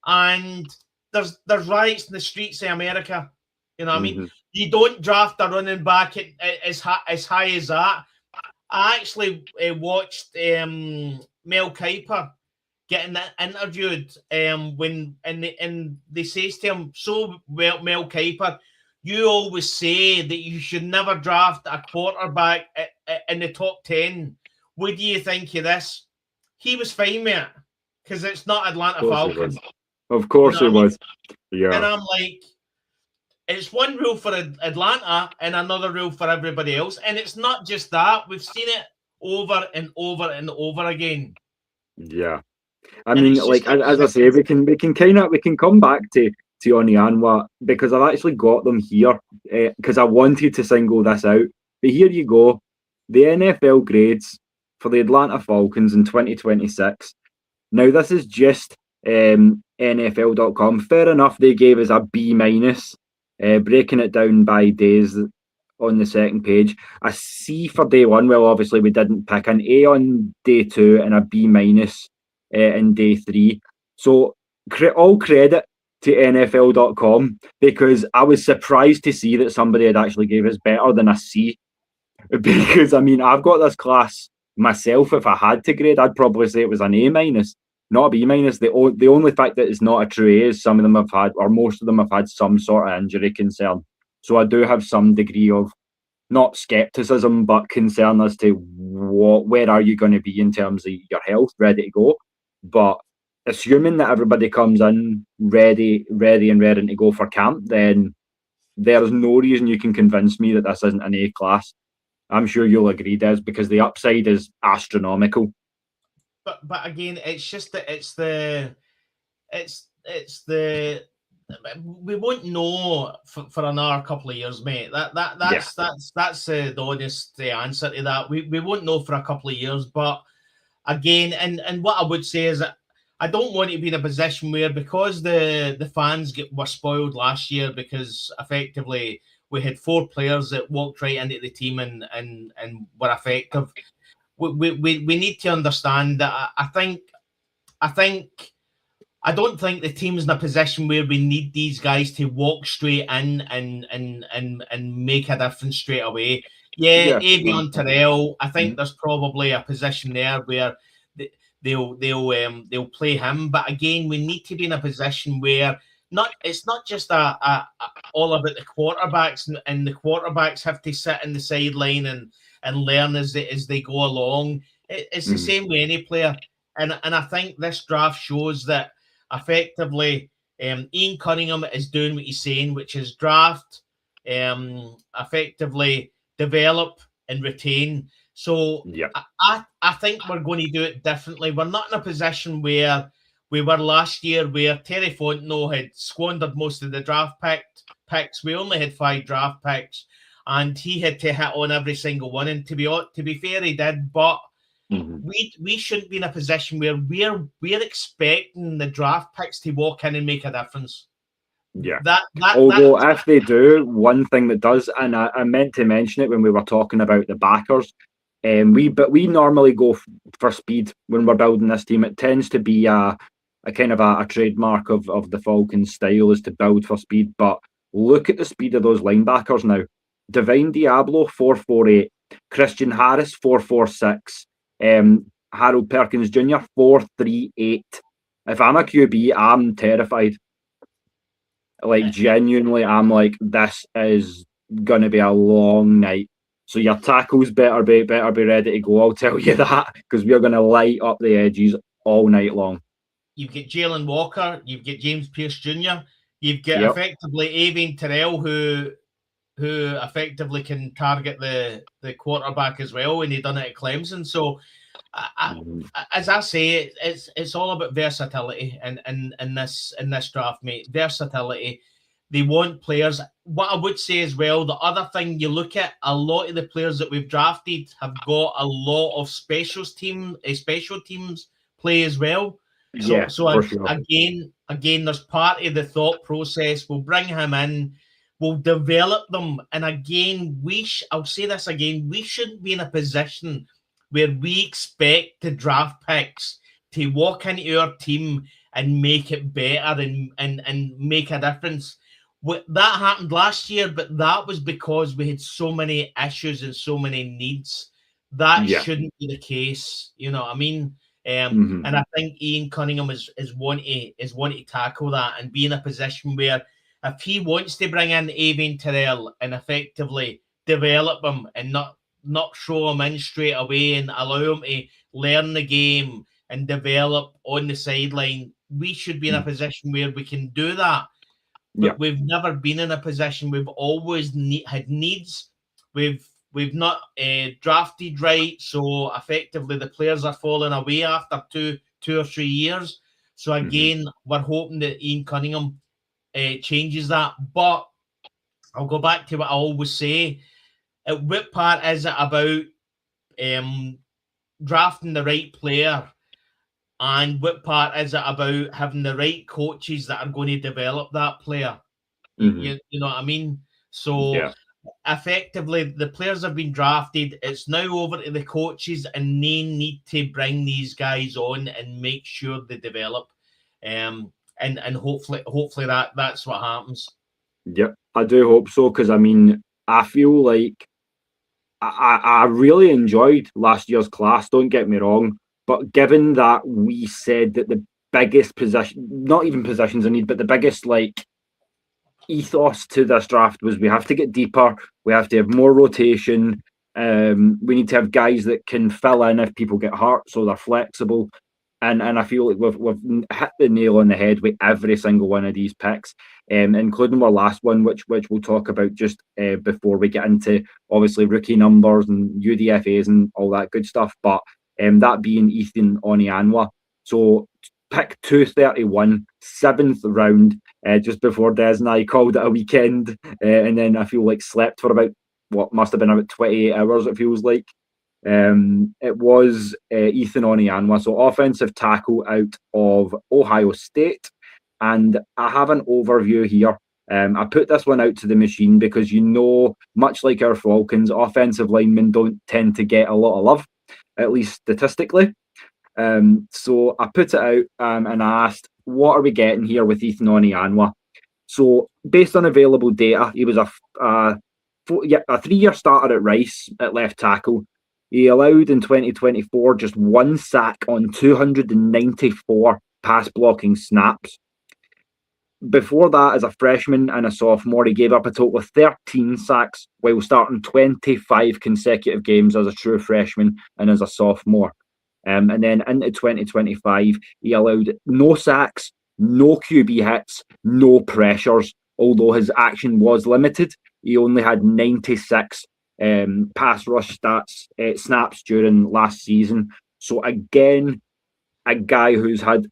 and there's riots in the streets of America. You know what I mean? You don't draft a running back as high as that. I actually watched Mel Kiper getting interviewed when they says to him, "So, Mel Kiper, you always say that you should never draft a quarterback in the top 10. What do you think of this?" He was fine with it because it's not Atlanta Falcons. Of course it was. Yeah. And I'm like, it's one rule for Atlanta and another rule for everybody else. And it's not just that. We've seen it over and over and over again. Yeah. I mean, like as I say, we can come back to Onyanwa because I've actually got them here because I wanted to single this out. But here you go, the NFL grades for the Atlanta Falcons in 2026. Now this is just NFL.com. Fair enough, they gave us a B-, breaking it down by days on the second page. A C for day 1. Well, obviously we didn't pick an A on day 2 and a B- in day 3. So all credit to NFL.com because I was surprised to see that somebody had actually gave us better than a C. Because I mean, I've got this class myself. If I had to grade, I'd probably say it was an A-, not a B-. The only fact that it's not a true A is some of them have had, or most of them have had some sort of injury concern. So I do have some degree of not skepticism, but concern as to where are you going to be in terms of your health, ready to go. But assuming that everybody comes in ready and ready to go for camp, then there's no reason you can convince me that this isn't an A class. I'm sure you'll agree, Des, because the upside is astronomical. But again, it's just that it's the we won't know for another couple of years, mate. That's the honest answer to that. We won't know for a couple of years, but again, and what I would say is that I don't want to be in a position where, because the fans were spoiled last year because effectively we had 4 players that walked right into the team and were effective. We need to understand that I think I don't think the team's in a position where we need these guys to walk straight in and make a difference straight away. Yeah, Avion Terrell, I think there's probably a position there where they'll play him. But again, we need to be in a position where it's not just all about the quarterbacks, and the quarterbacks have to sit in the sideline and learn as they go along. It's the same with any player, and I think this draft shows that effectively Ian Cunningham is doing what he's saying, which is draft, effectively develop and retain. So I think we're going to do it differently. We're not in a position where we were last year, where Terry Fontenot had squandered most of the draft picks. We only had 5 draft picks, and he had to hit on every single one. And to be fair, he did. But we shouldn't be in a position where we're expecting the draft picks to walk in and make a difference. Yeah. Although if they do, one thing that does, and I meant to mention it when we were talking about the backers, we normally go for speed when we're building this team. It tends to be a kind of a trademark of the Falcons style, is to build for speed. But look at the speed of those linebackers now. Divine Diablo 4.48, Christian Harris 4.46, Harold Perkins Jr. 4.38. If I'm a QB, I'm terrified. Like, genuinely, I'm like, this is going to be a long night. So your tackles better be ready to go, I'll tell you that, because we're going to light up the edges all night long. You've got Jalen Walker, you've got James Pierce Jr., you've got effectively Avian Terrell, who effectively can target the quarterback as well, and he done it at Clemson. So, as I say, it's all about versatility in this draft, mate. Versatility. They want players. What I would say as well, the other thing you look at, a lot of the players that we've drafted have got a lot of special teams play as well. So sure. Again, there's part of the thought process. We'll bring him in. We'll develop them. And again, I'll say this again, we shouldn't be in a position where we expect the draft picks to walk into our team and make it better and make a difference. That happened last year, but that was because we had so many issues and so many needs. That shouldn't be the case. You know what I mean? And I think Ian Cunningham is wanting to tackle that and be in a position where if he wants to bring in Avian Terrell and effectively develop him and not throw him in straight away and allow him to learn the game and develop on the sideline, we should be in a position where we can do that. But we've never been in a position. We've always had needs. We've not drafted right, so effectively the players are falling away after two or 3 years. So again, we're hoping that Ian Cunningham changes that. But I'll go back to what I always say. At what part is it about drafting the right player, and what part is it about having the right coaches that are going to develop that player? You know what I mean? So effectively, the players have been drafted. It's now over to the coaches, and they need to bring these guys on and make sure they develop. And hopefully that's what happens. Yep, I do hope so, because I mean, I feel like I really enjoyed last year's class, don't get me wrong, but given that we said that the biggest position, not even positions I need, but the biggest like ethos to this draft was we have to get deeper, we have to have more rotation, we need to have guys that can fill in if people get hurt, so they're flexible. And I feel like we've hit the nail on the head with every single one of these picks, including our last one, which we'll talk about just before we get into obviously rookie numbers and UDFAs and all that good stuff. But that being Ethan Onianwa. So pick 231, 7th round, just before Des and I called it a weekend, and then I feel like slept for about what must have been about 28 hours. It feels like. It was Ethan Onianwa, so offensive tackle out of Ohio State, and I have an overview here. I put this one out to the machine because, you know, much like our Falcons, offensive linemen don't tend to get a lot of love, at least statistically. So I put it out and I asked what are we getting here with Ethan Onianwa? So, based on available data, he was a 3-year starter at Rice at left tackle. He allowed in 2024 just 1 sack on 294 pass blocking snaps. Before that, as a freshman and a sophomore, he gave up a total of 13 sacks while starting 25 consecutive games as a true freshman and as a sophomore. And then into 2025, he allowed no sacks, no QB hits, no pressures. Although his action was limited, he only had 96 pass rush snaps during last season. So again, a guy who's had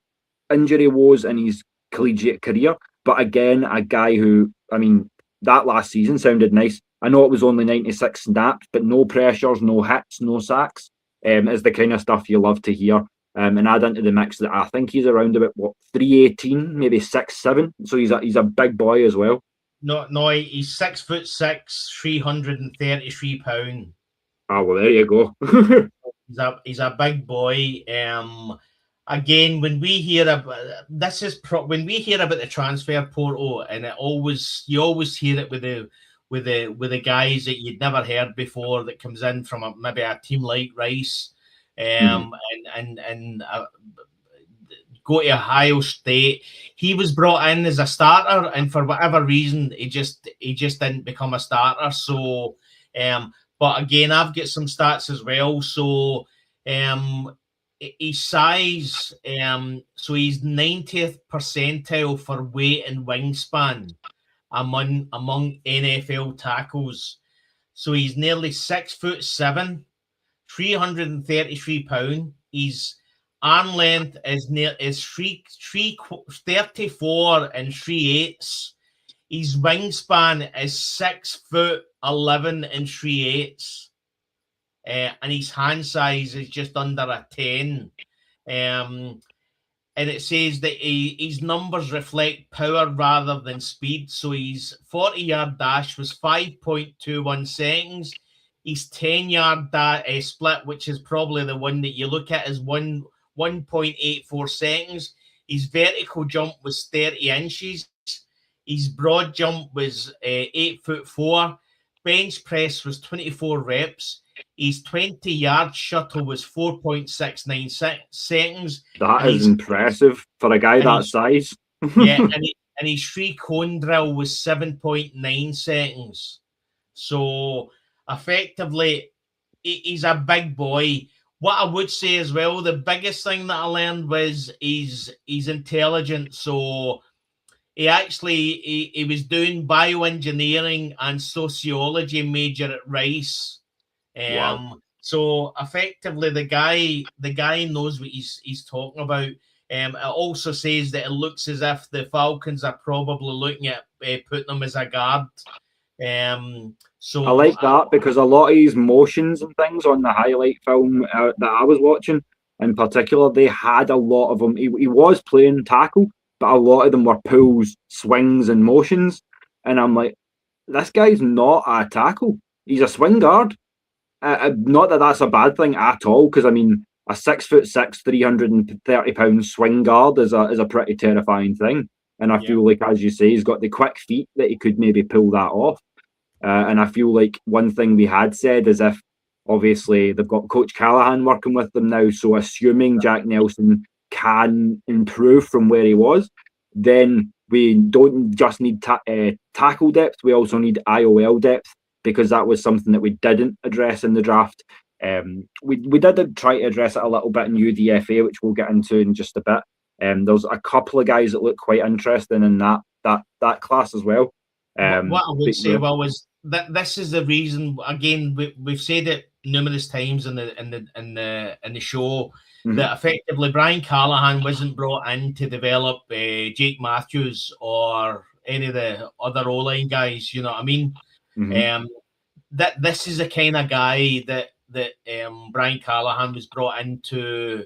injury woes in his collegiate career, but again, a guy who, I mean, that last season sounded nice. I know it was only 96 snaps, but no pressures, no hits, no sacks. Is the kind of stuff you love to hear. And add into the mix that I think he's around about 318, maybe 6'7". So he's a big boy as well. No, he's 6'6", 333 pounds. Ah, well, there you go. He's a big boy. Again, when we hear about when we hear about the transfer portal, and you always hear it with the guys that you'd never heard before that comes in from maybe a team like Rice, and go to Ohio State. He was brought in as a starter, and for whatever reason, he just didn't become a starter. So, but again, I've got some stats as well. So, his size, so he's 90th percentile for weight and wingspan among NFL tackles. So he's nearly 6'7", 333 pounds. His arm length is 34 and 3/8. His wingspan is 6'11" and 3/8. And his hand size is just under a 10. And it says that his numbers reflect power rather than speed. So his 40-yard dash was 5.21 seconds. His 10-yard split, which is probably the one that you look at, is 1.84 seconds. His vertical jump was 30 inches. His broad jump was 8'4". Bench press was 24 reps. His 20-yard shuttle was 4.69 seconds. That is impressive for a guy that size. Yeah, and his free cone drill was 7.9 seconds. So, effectively, he's a big boy. What I would say as well, the biggest thing that I learned was he's intelligent. So, he was doing bioengineering and sociology major at Rice. Wow. So effectively, the guy knows what he's talking about. It also says that it looks as if the Falcons are probably looking at putting him as a guard. So I like that because a lot of his motions and things on the highlight film that I was watching, in particular, they had a lot of them. He was playing tackle, but a lot of them were pulls, swings, and motions. And I'm like, this guy's not a tackle. He's a swing guard. Not that that's a bad thing at all, because I mean, a 6'6", 330-pound swing guard is a pretty terrifying thing. And I feel like, as you say, he's got the quick feet that he could maybe pull that off. And I feel like one thing we had said is if, obviously, they've got Coach Callahan working with them now, so assuming Jack Nelson can improve from where he was, then we don't just need tackle depth, we also need IOL depth, because that was something that we didn't address in the draft. We did try to address it a little bit in UDFA, which we'll get into in just a bit. There's a couple of guys that look quite interesting in that class as well. What I would say, is that this is the reason. Again, we've said it numerous times in the show that effectively Brian Callahan wasn't brought in to develop Jake Matthews or any of the other O-line guys. You know what I mean? That this is the kind of guy that Brian Callahan was brought in to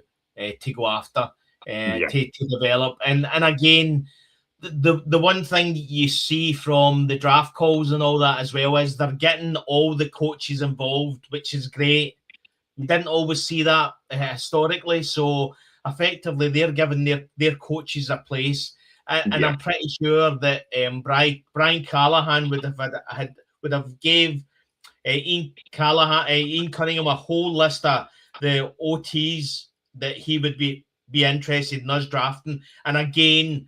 go after, to develop. And again, the one thing you see from the draft calls and all that as well is they're getting all the coaches involved, which is great. You didn't always see that historically. So effectively they're giving their coaches a place. And I'm pretty sure that Brian Callahan would have gave Ian Cunningham a whole list of the OTs that he would be interested in us drafting. And again,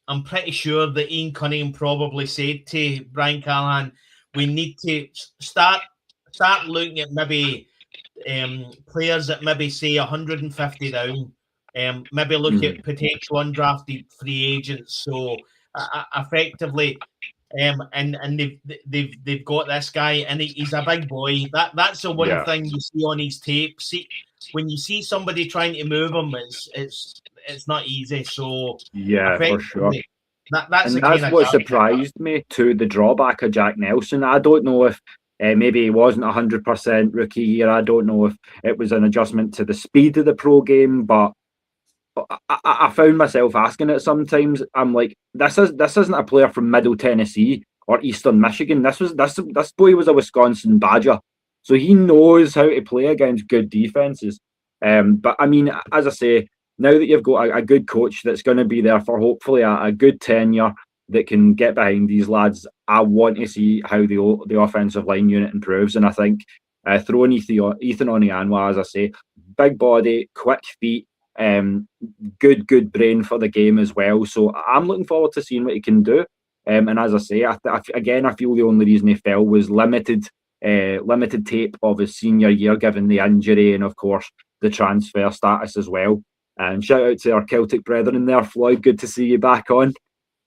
I'm pretty sure that Ian Cunningham probably said to Brian Callahan, we need to start looking at maybe players that maybe say 150 down. Maybe look at potential undrafted free agents. So effectively, and they've got this guy, and he's a big boy. That's the one thing you see on his tape. See, when you see somebody trying to move him, it's not easy. So for sure. That's what surprised me too. The drawback of Jack Nelson. I don't know if maybe he wasn't 100% rookie year. I don't know if it was an adjustment to the speed of the pro game, but I found myself asking it sometimes. I'm like, this isn't a player from Middle Tennessee or Eastern Michigan. This boy was a Wisconsin Badger, so he knows how to play against good defenses. But I mean, as I say, now that you've got a good coach that's going to be there for hopefully a good tenure that can get behind these lads, I want to see how the offensive line unit improves. And I think throwing Ethan Onianwa, as I say, big body, quick feet, good brain for the game as well. So I'm looking forward to seeing what he can do. And as I say, I feel the only reason he fell was limited tape of his senior year, given the injury and of course the transfer status as well. And shout out to our Celtic brethren there, Floyd. Good to see you back on.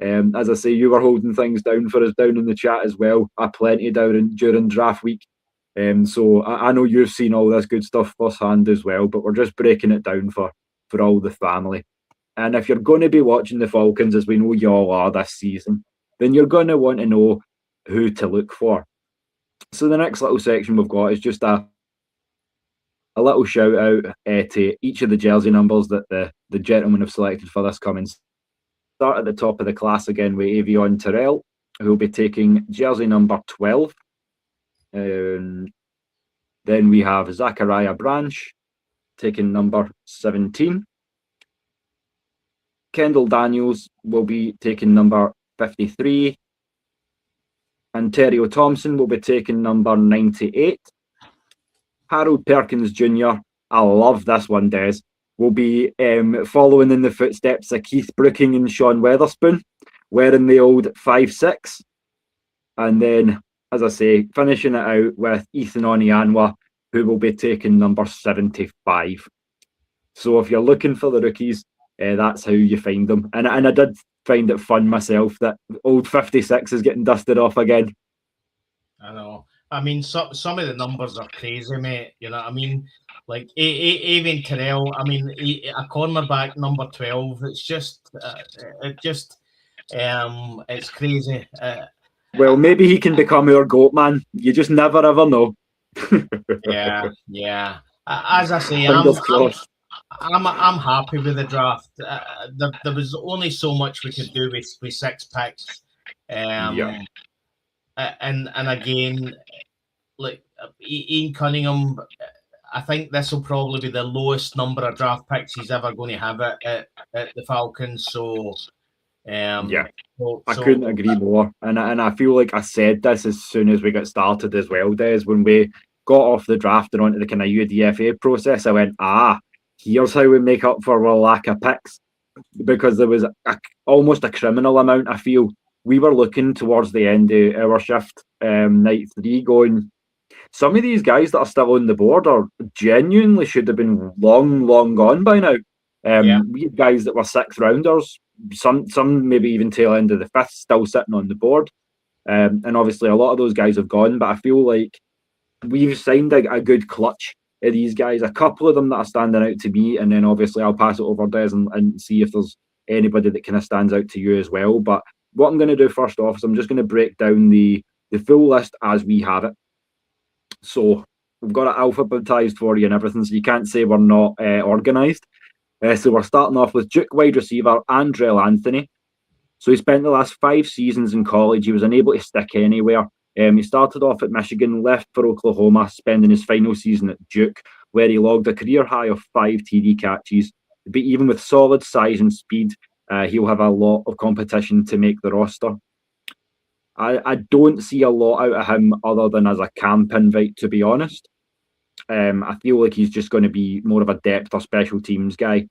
As I say, you were holding things down for us down in the chat as well. Plenty during draft week. So I know you've seen all this good stuff firsthand as well, but we're just breaking it down for all the family. And if you're going to be watching the Falcons, as we know you all are this season, then you're going to want to know who to look for. So the next little section we've got is just a little shout out to each of the jersey numbers that the gentlemen have selected for this coming. Start at the top of the class again with Avion Terrell, who will be taking jersey number 12. Then we have Zachariah Branch taking number 17. Kendall Daniels will be taking number 53. Ontario Thompson will be taking number 98. Harold Perkins Jr., I love this one, Des, will be following in the footsteps of Keith Brooking and Sean Weatherspoon, wearing the old 5'6". And then, as I say, finishing it out with Ethan Onianwa, who will be taking number 75. So if you're looking for the rookies, that's how you find them. And I did find it fun myself that old 56 is getting dusted off again. I know. I mean, some of the numbers are crazy, mate. You know what I mean? Like Avion Terrell, I mean, a cornerback number 12. It's just, it's crazy. Well, maybe he can become our GOAT, man. You just never ever know. Yeah. As I say, I'm happy with the draft. There was only so much we could do with 6 picks. And again, like Ian Cunningham, I think this will probably be the lowest number of draft picks he's ever going to have at the Falcons. So, I couldn't agree more. And I feel like I said this as soon as we got started as well, Des, when we got off the draft and onto the kind of UDFA process. I went, here's how we make up for our lack of picks, because there was almost a criminal amount. I feel we were looking towards the end of our shift, night 3, going, some of these guys that are still on the board are genuinely should have been long gone by now. We had guys that were 6th rounders, some maybe even tail end of the 5th, still sitting on the board. And obviously a lot of those guys have gone, but I feel like we've signed a good clutch of these guys, a couple of them that are standing out to me, and then obviously I'll pass it over, Des, and see if there's anybody that kind of stands out to you as well. But what I'm going to do first off is I'm just going to break down the full list as we have it. So we've got it alphabetized for you and everything, so you can't say we're not organised. So we're starting off with Duke wide receiver Andrell Anthony. So he spent the last 5 seasons in college. He was unable to stick anywhere. He started off at Michigan, left for Oklahoma, spending his final season at Duke, where he logged a career high of 5 TD catches, But even with solid size and speed, he'll have a lot of competition to make the roster. I don't see a lot out of him other than as a camp invite, to be honest. I feel like he's just going to be more of a depth or special teams guy.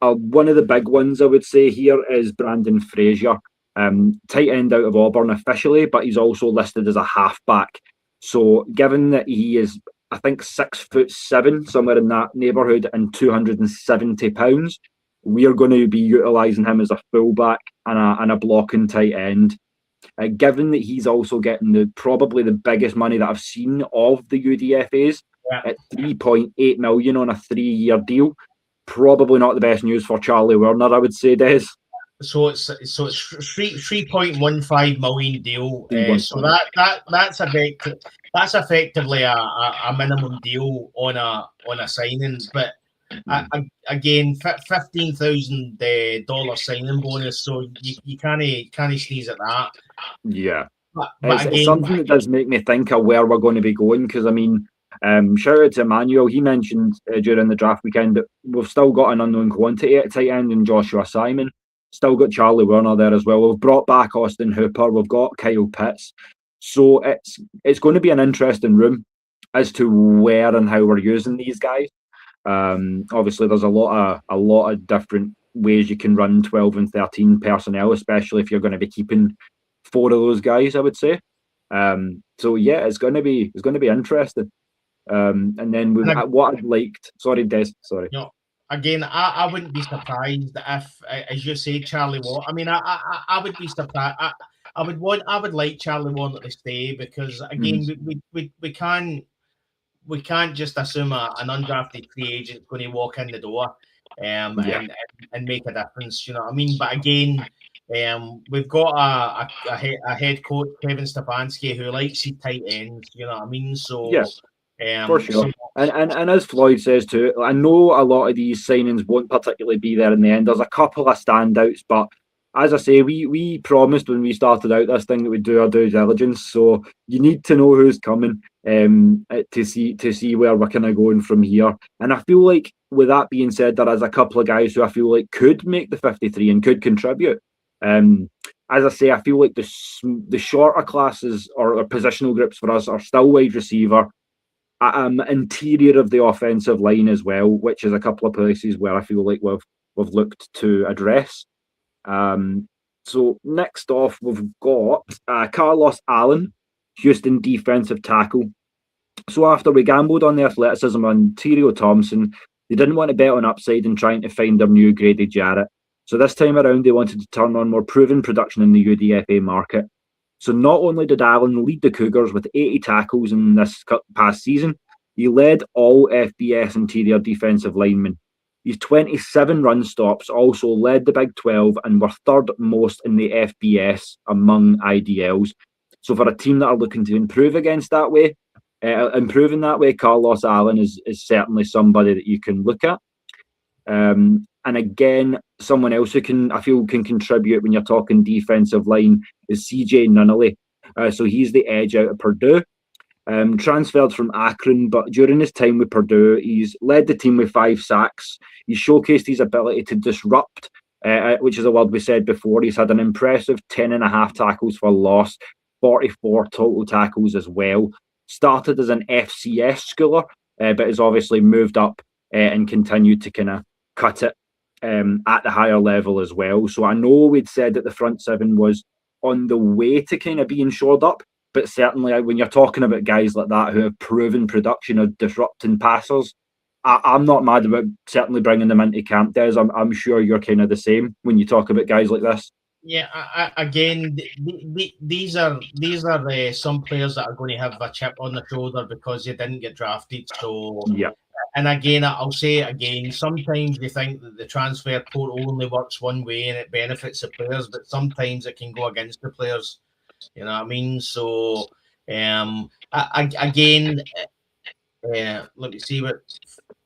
One of the big ones I would say here is Brandon Frazier, tight end out of Auburn officially, but he's also listed as a halfback. So given that he is, I think, 6'7", somewhere in that neighbourhood, and 270 pounds, we are going to be utilising him as a fullback and a blocking tight end. Given that he's also getting probably the biggest money that I've seen of the UDFAs at 3.8 million on a 3-year deal, probably not the best news for Charlie Werner, I would say, Des. So it's 3.15 million deal. So that's effectively a minimum deal on a signing, but again, $15,000 signing bonus. So you can't sneeze at that. Yeah, but it's again, something that does make me think of where we're going to be going, because I mean, shout out to Emmanuel. He mentioned during the draft weekend that we've still got an unknown quantity at tight end in Joshua Simon. Still got Charlie Werner there as well. We've brought back Austin Hooper. We've got Kyle Pitts. So it's going to be an interesting room as to where and how we're using these guys. Obviously, there's a lot of different ways you can run 12 and 13 personnel, especially if you're going to be keeping 4 of those guys, I would say. So yeah, it's going to be interesting. And then what I'd liked. Sorry, Des. Sorry. No, again, I wouldn't be surprised if, as you say, Charlie Warner. I mean, I would be surprised. I would like Charlie Warner to stay, because again, we can't just assume an undrafted free agent is going to walk in the door and make a difference. You know what I mean? But again, we've got a head coach, Kevin Stefanski, who likes his tight ends. You know what I mean? So yeah. For sure. And as Floyd says too, I know a lot of these signings won't particularly be there in the end. There's a couple of standouts, but as I say, we promised when we started out this thing that we'd do our due diligence. So you need to know who's coming to see where we're kind of going from here. And I feel like, with that being said, there is a couple of guys who I feel like could make the 53 and could contribute. As I say, I feel like the shorter classes or positional groups for us are still wide receiver. Interior of the offensive line as well, which is a couple of places where I feel like we've looked to address. So next off, we've got Carlos Allen, Houston defensive tackle. So after we gambled on the athleticism on Terrio Thompson, they didn't want to bet on upside and trying to find their new Grady Jarrett. So this time around, they wanted to turn on more proven production in the UDFA market. So not only did Allen lead the Cougars with 80 tackles in this past season, he led all FBS interior defensive linemen. His 27 run stops also led the Big 12 and were third most in the FBS among IDLs. So for a team that are looking to improve in that way, Carlos Allen is certainly somebody that you can look at. And again, someone else who can contribute when you're talking defensive line is CJ Nunnally. So he's the edge out of Purdue. Transferred from Akron, but during his time with Purdue, he's led the team with 5 sacks. He's showcased his ability to disrupt, which is a word we said before. He's had an impressive 10.5 tackles for loss, 44 total tackles as well. Started as an FCS schooler, but has obviously moved up and continued to kind of cut it at the higher level as well. So I know we'd said that the front seven was on the way to kind of being shored up, but certainly when you're talking about guys like that who have proven production of disrupting passers, I'm not mad about certainly bringing them into camp, Des. I'm sure you're kind of the same when you talk about guys like this. Yeah, again, these are some players that are going to have a chip on the shoulder because they didn't get drafted. So yeah. And again, I'll say it again, sometimes you think that the transfer portal only works one way and it benefits the players, but sometimes it can go against the players. You know what I mean? So, again, let me see what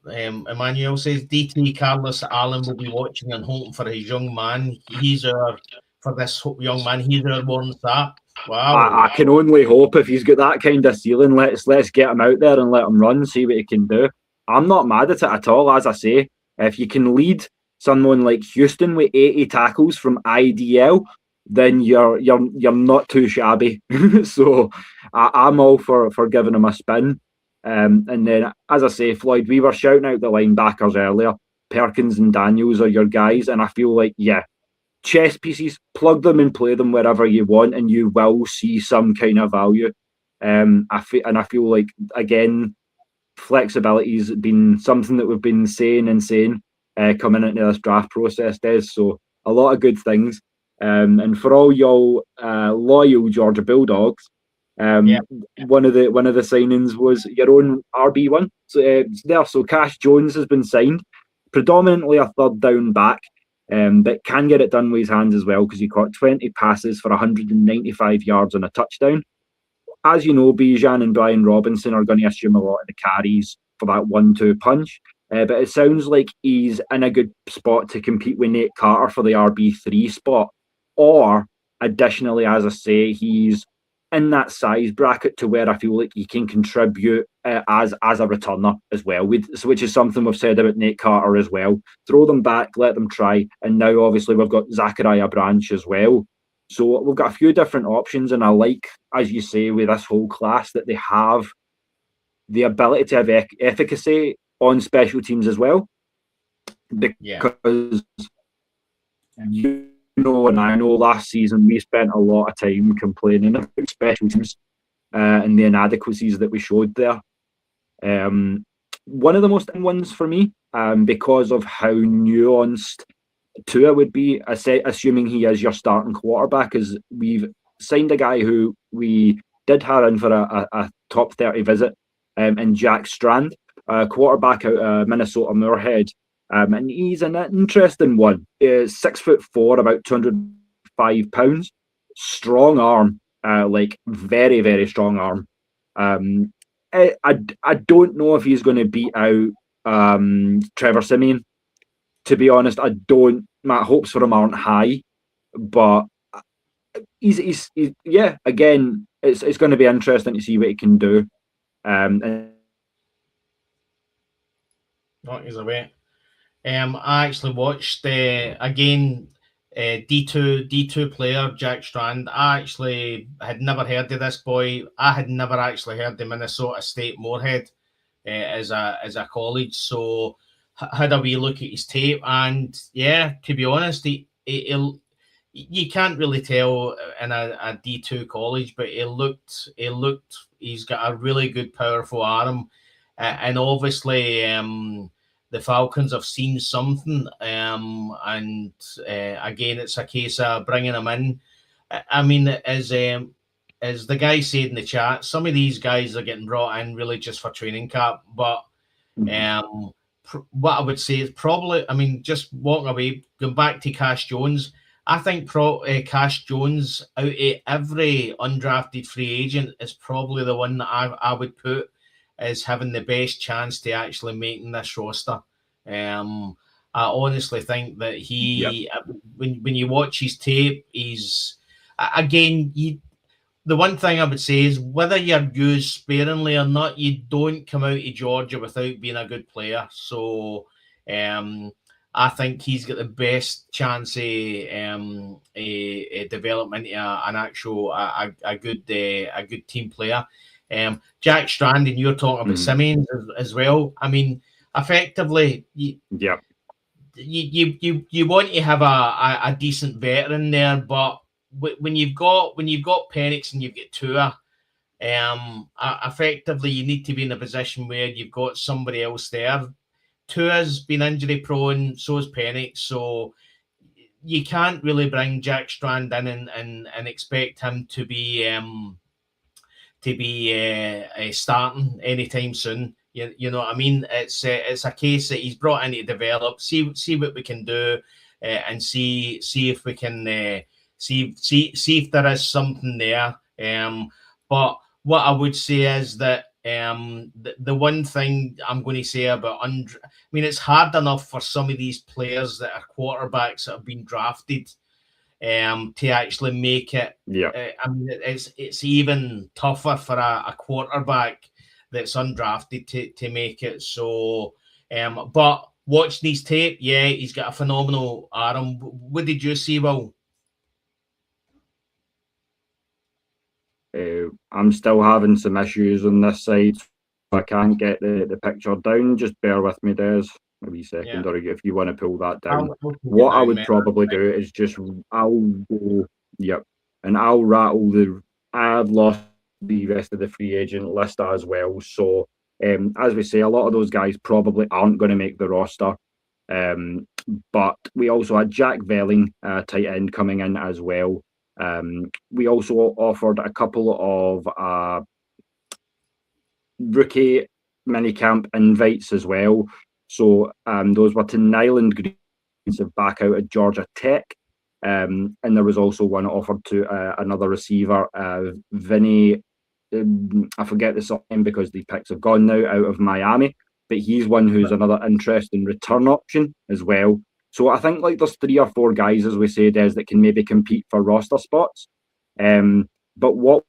Emmanuel says. DT Carlos Allen will be watching and hoping for his young man. He's our Warren Sapp. Wow. I can only hope if he's got that kind of ceiling, let's get him out there and let him run, see what he can do. I'm not mad at it at all, as I say. If you can lead someone like Houston with 80 tackles from IDL, then you're not too shabby. So I'm all for giving him a spin. And then, as I say, Floyd, we were shouting out the linebackers earlier. Perkins and Daniels are your guys, and I feel like, yeah, chess pieces, plug them and play them wherever you want, and you will see some kind of value. I feel like, again, flexibility has been something that we've been saying coming into this draft process, Des. So a lot of good things. And for all y'all loyal Georgia Bulldogs, one of the signings was your own RB1. So Cash Jones has been signed, predominantly a third down back, but can get it done with his hands as well, because he caught 20 passes for 195 yards and a touchdown. As you know, Bijan and Brian Robinson are going to assume a lot of the carries for that 1-2 punch. But it sounds like he's in a good spot to compete with Nate Carter for the RB3 spot. Or, additionally, as I say, he's in that size bracket to where I feel like he can contribute as a returner as well, which is something we've said about Nate Carter as well. Throw them back, let them try. And now, obviously, we've got Zachariah Branch as well. So we've got a few different options, and I like, as you say, with this whole class, that they have the ability to have efficacy on special teams as well. Because you know, and I know last season we spent a lot of time complaining about special teams and the inadequacies that we showed there. One of the most ones for me, because of how nuanced Tua would be, assuming he is your starting quarterback, is we've signed a guy who we did have in for a top 30 visit, and Jack Strand, quarterback out of Minnesota Moorhead. And he's an interesting one. 6'4", about 205 pounds. Strong arm, like very, very strong arm. I don't know if he's going to beat out Trevor Siemian. To be honest, I don't. My hopes for him aren't high, but he's again, it's going to be interesting to see what he can do. He's away. I actually watched again D2 player Jack Strand. I actually had never heard of this boy. I had never actually heard of Minnesota State Moorhead as a college. So had a wee look at his tape, and yeah, to be honest, you can't really tell in a D2 college, but he's got a really good, powerful arm, and obviously the Falcons have seen something, and again, it's a case of bringing him in. I mean, as the guy said in the chat, some of these guys are getting brought in really just for training camp, but what I would say is probably, I mean, just walking away, going back to Cash Jones, I think Cash Jones, out of every undrafted free agent, is probably the one that I would put as having the best chance to actually making this roster. I honestly think that he, when you watch his tape, he's, again, the one thing I would say is whether you're used sparingly or not, you don't come out of Georgia without being a good player. So I think he's got the best chance of development an actual a good team player. Jack Strand, and you're talking about Simmons as well. I mean, effectively, you want to have a decent veteran there, but when you've got Penix and you've got Tua, effectively you need to be in a position where you've got somebody else there. Tua's been injury prone, so is Penix, so you can't really bring Jack Strand in and expect him to be starting anytime soon. You know what I mean? It's a case that he's brought in to develop, see what we can do, and see if we can see if there is something there. But what I would say is that the one thing I'm going to say about I mean, it's hard enough for some of these players that are quarterbacks that have been drafted to actually make it. I mean, it's even tougher for a quarterback that's undrafted to make it. So, but watching his tape, yeah, he's got a phenomenal arm. What did you see, Will? I'm still having some issues on this side. I can't get the picture down. Just bear with me, Des. A wee second, Yeah. or if you want to pull that down. I'll take What it I down, would mate. probably do is just, I'll go, yep, and I'll rattle I've lost the rest of the free agent list as well. So, as we say, a lot of those guys probably aren't going to make the roster. But we also had Jack Velling, tight end, coming in as well. We also offered a couple of rookie mini-camp invites as well. So those were to Nyland Greens back out at Georgia Tech. And there was also one offered to another receiver, Vinny. I forget the name because the picks have gone now, out of Miami. But he's one who's another interesting return option as well. So I think like there's 3 or 4 guys, as we say, Des, that can maybe compete for roster spots. But what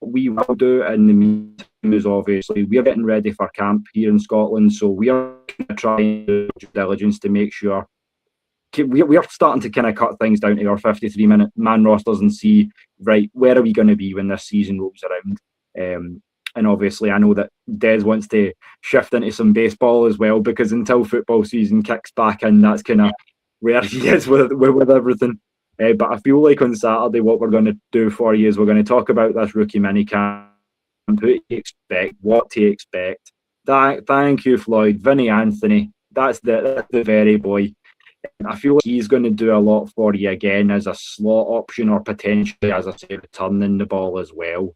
we will do in the meantime is obviously we're getting ready for camp here in Scotland, so we are trying to do due diligence to make sure we're starting to kind of cut things down to our 53-minute man rosters and see, right, where are we going to be when this season rolls around. And obviously I know that Des wants to shift into some baseball as well, because until football season kicks back in, that's kind of where he is with everything. But I feel like on Saturday what we're going to do for you is we're going to talk about this rookie mini-camp, who to expect, what to expect. Thank you, Floyd. Vinny Anthony, that's the very boy. I feel like he's going to do a lot for you again as a slot option, or potentially, as I say, returning the ball as well.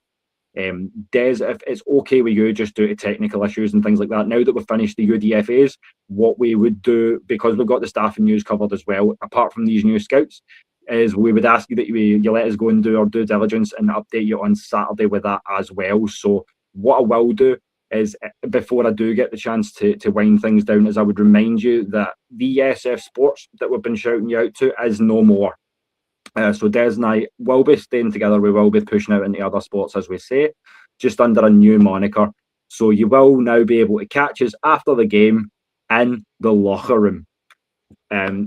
Des, if it's okay with you, just due to technical issues and things like that, now that we've finished the UDFAs, what we would do, because we've got the staff and news covered as well, apart from these new scouts, is we would ask you that you let us go and do our due diligence and update you on Saturday with that as well. So what I will do is, before I do get the chance to wind things down, is I would remind you that the SF Sports that we've been shouting you out to is no more. So Des and I will be staying together. We will be pushing out into other sports, as we say, just under a new moniker. So you will now be able to catch us after the game in the locker room.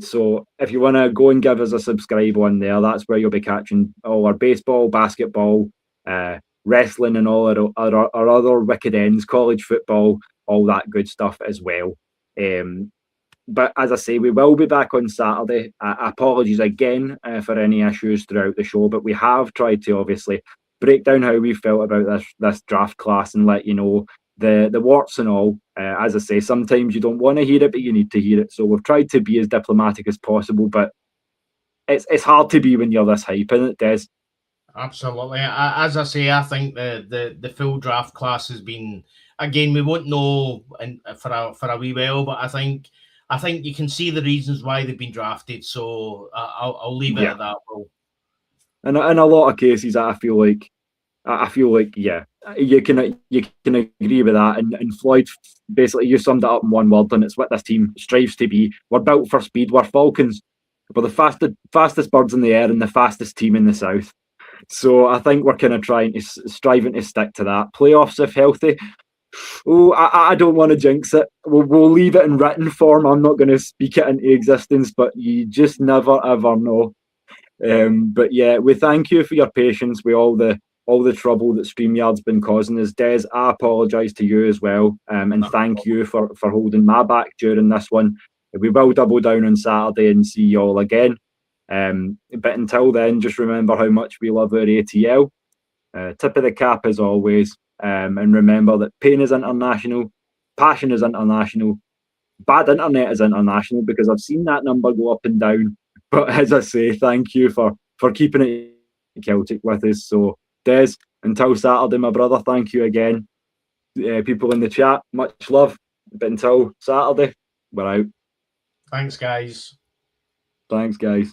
So if you want to go and give us a subscribe on there, that's where you'll be catching all our baseball, basketball, wrestling, and all our other wicked ends, college football, all that good stuff as well. But as I say, we will be back on Saturday. Apologies again for any issues throughout the show, but we have tried to obviously break down how we felt about this draft class and let you know the warts and all. As I say, sometimes you don't want to hear it, but you need to hear it. So we've tried to be as diplomatic as possible, but it's hard to be when you're this hype, isn't it, Des? Absolutely. As I say, I think the full draft class has been, again, we won't know for a wee while, but I think you can see the reasons why they've been drafted. So I'll leave it at that. And in a lot of cases, I feel like yeah, you can agree with that. And Floyd, basically, you summed it up in one word, and it's what this team strives to be. We're built for speed. We're Falcons. We're the fastest birds in the air and the fastest team in the south. So I think we're kind of striving to stick to that. Playoffs, if healthy. Oh, I don't want to jinx it. We'll leave it in written form. I'm not going to speak it into existence, but you just never ever know. But yeah, we thank you for your patience with all the trouble that StreamYard's been causing us. Des, I apologise to you as well, and thank you for holding my back during this one. We will double down on Saturday and see you all again. But until then, just remember how much we love our ATL. Tip of the cap as always. And remember that pain is international, passion is international, bad internet is international, because I've seen that number go up and down. But as I say, thank you for keeping it Celtic with us. So Des, until Saturday, my brother, thank you again. People in the chat, much love. But until Saturday, we're out. Thanks, guys. Thanks, guys.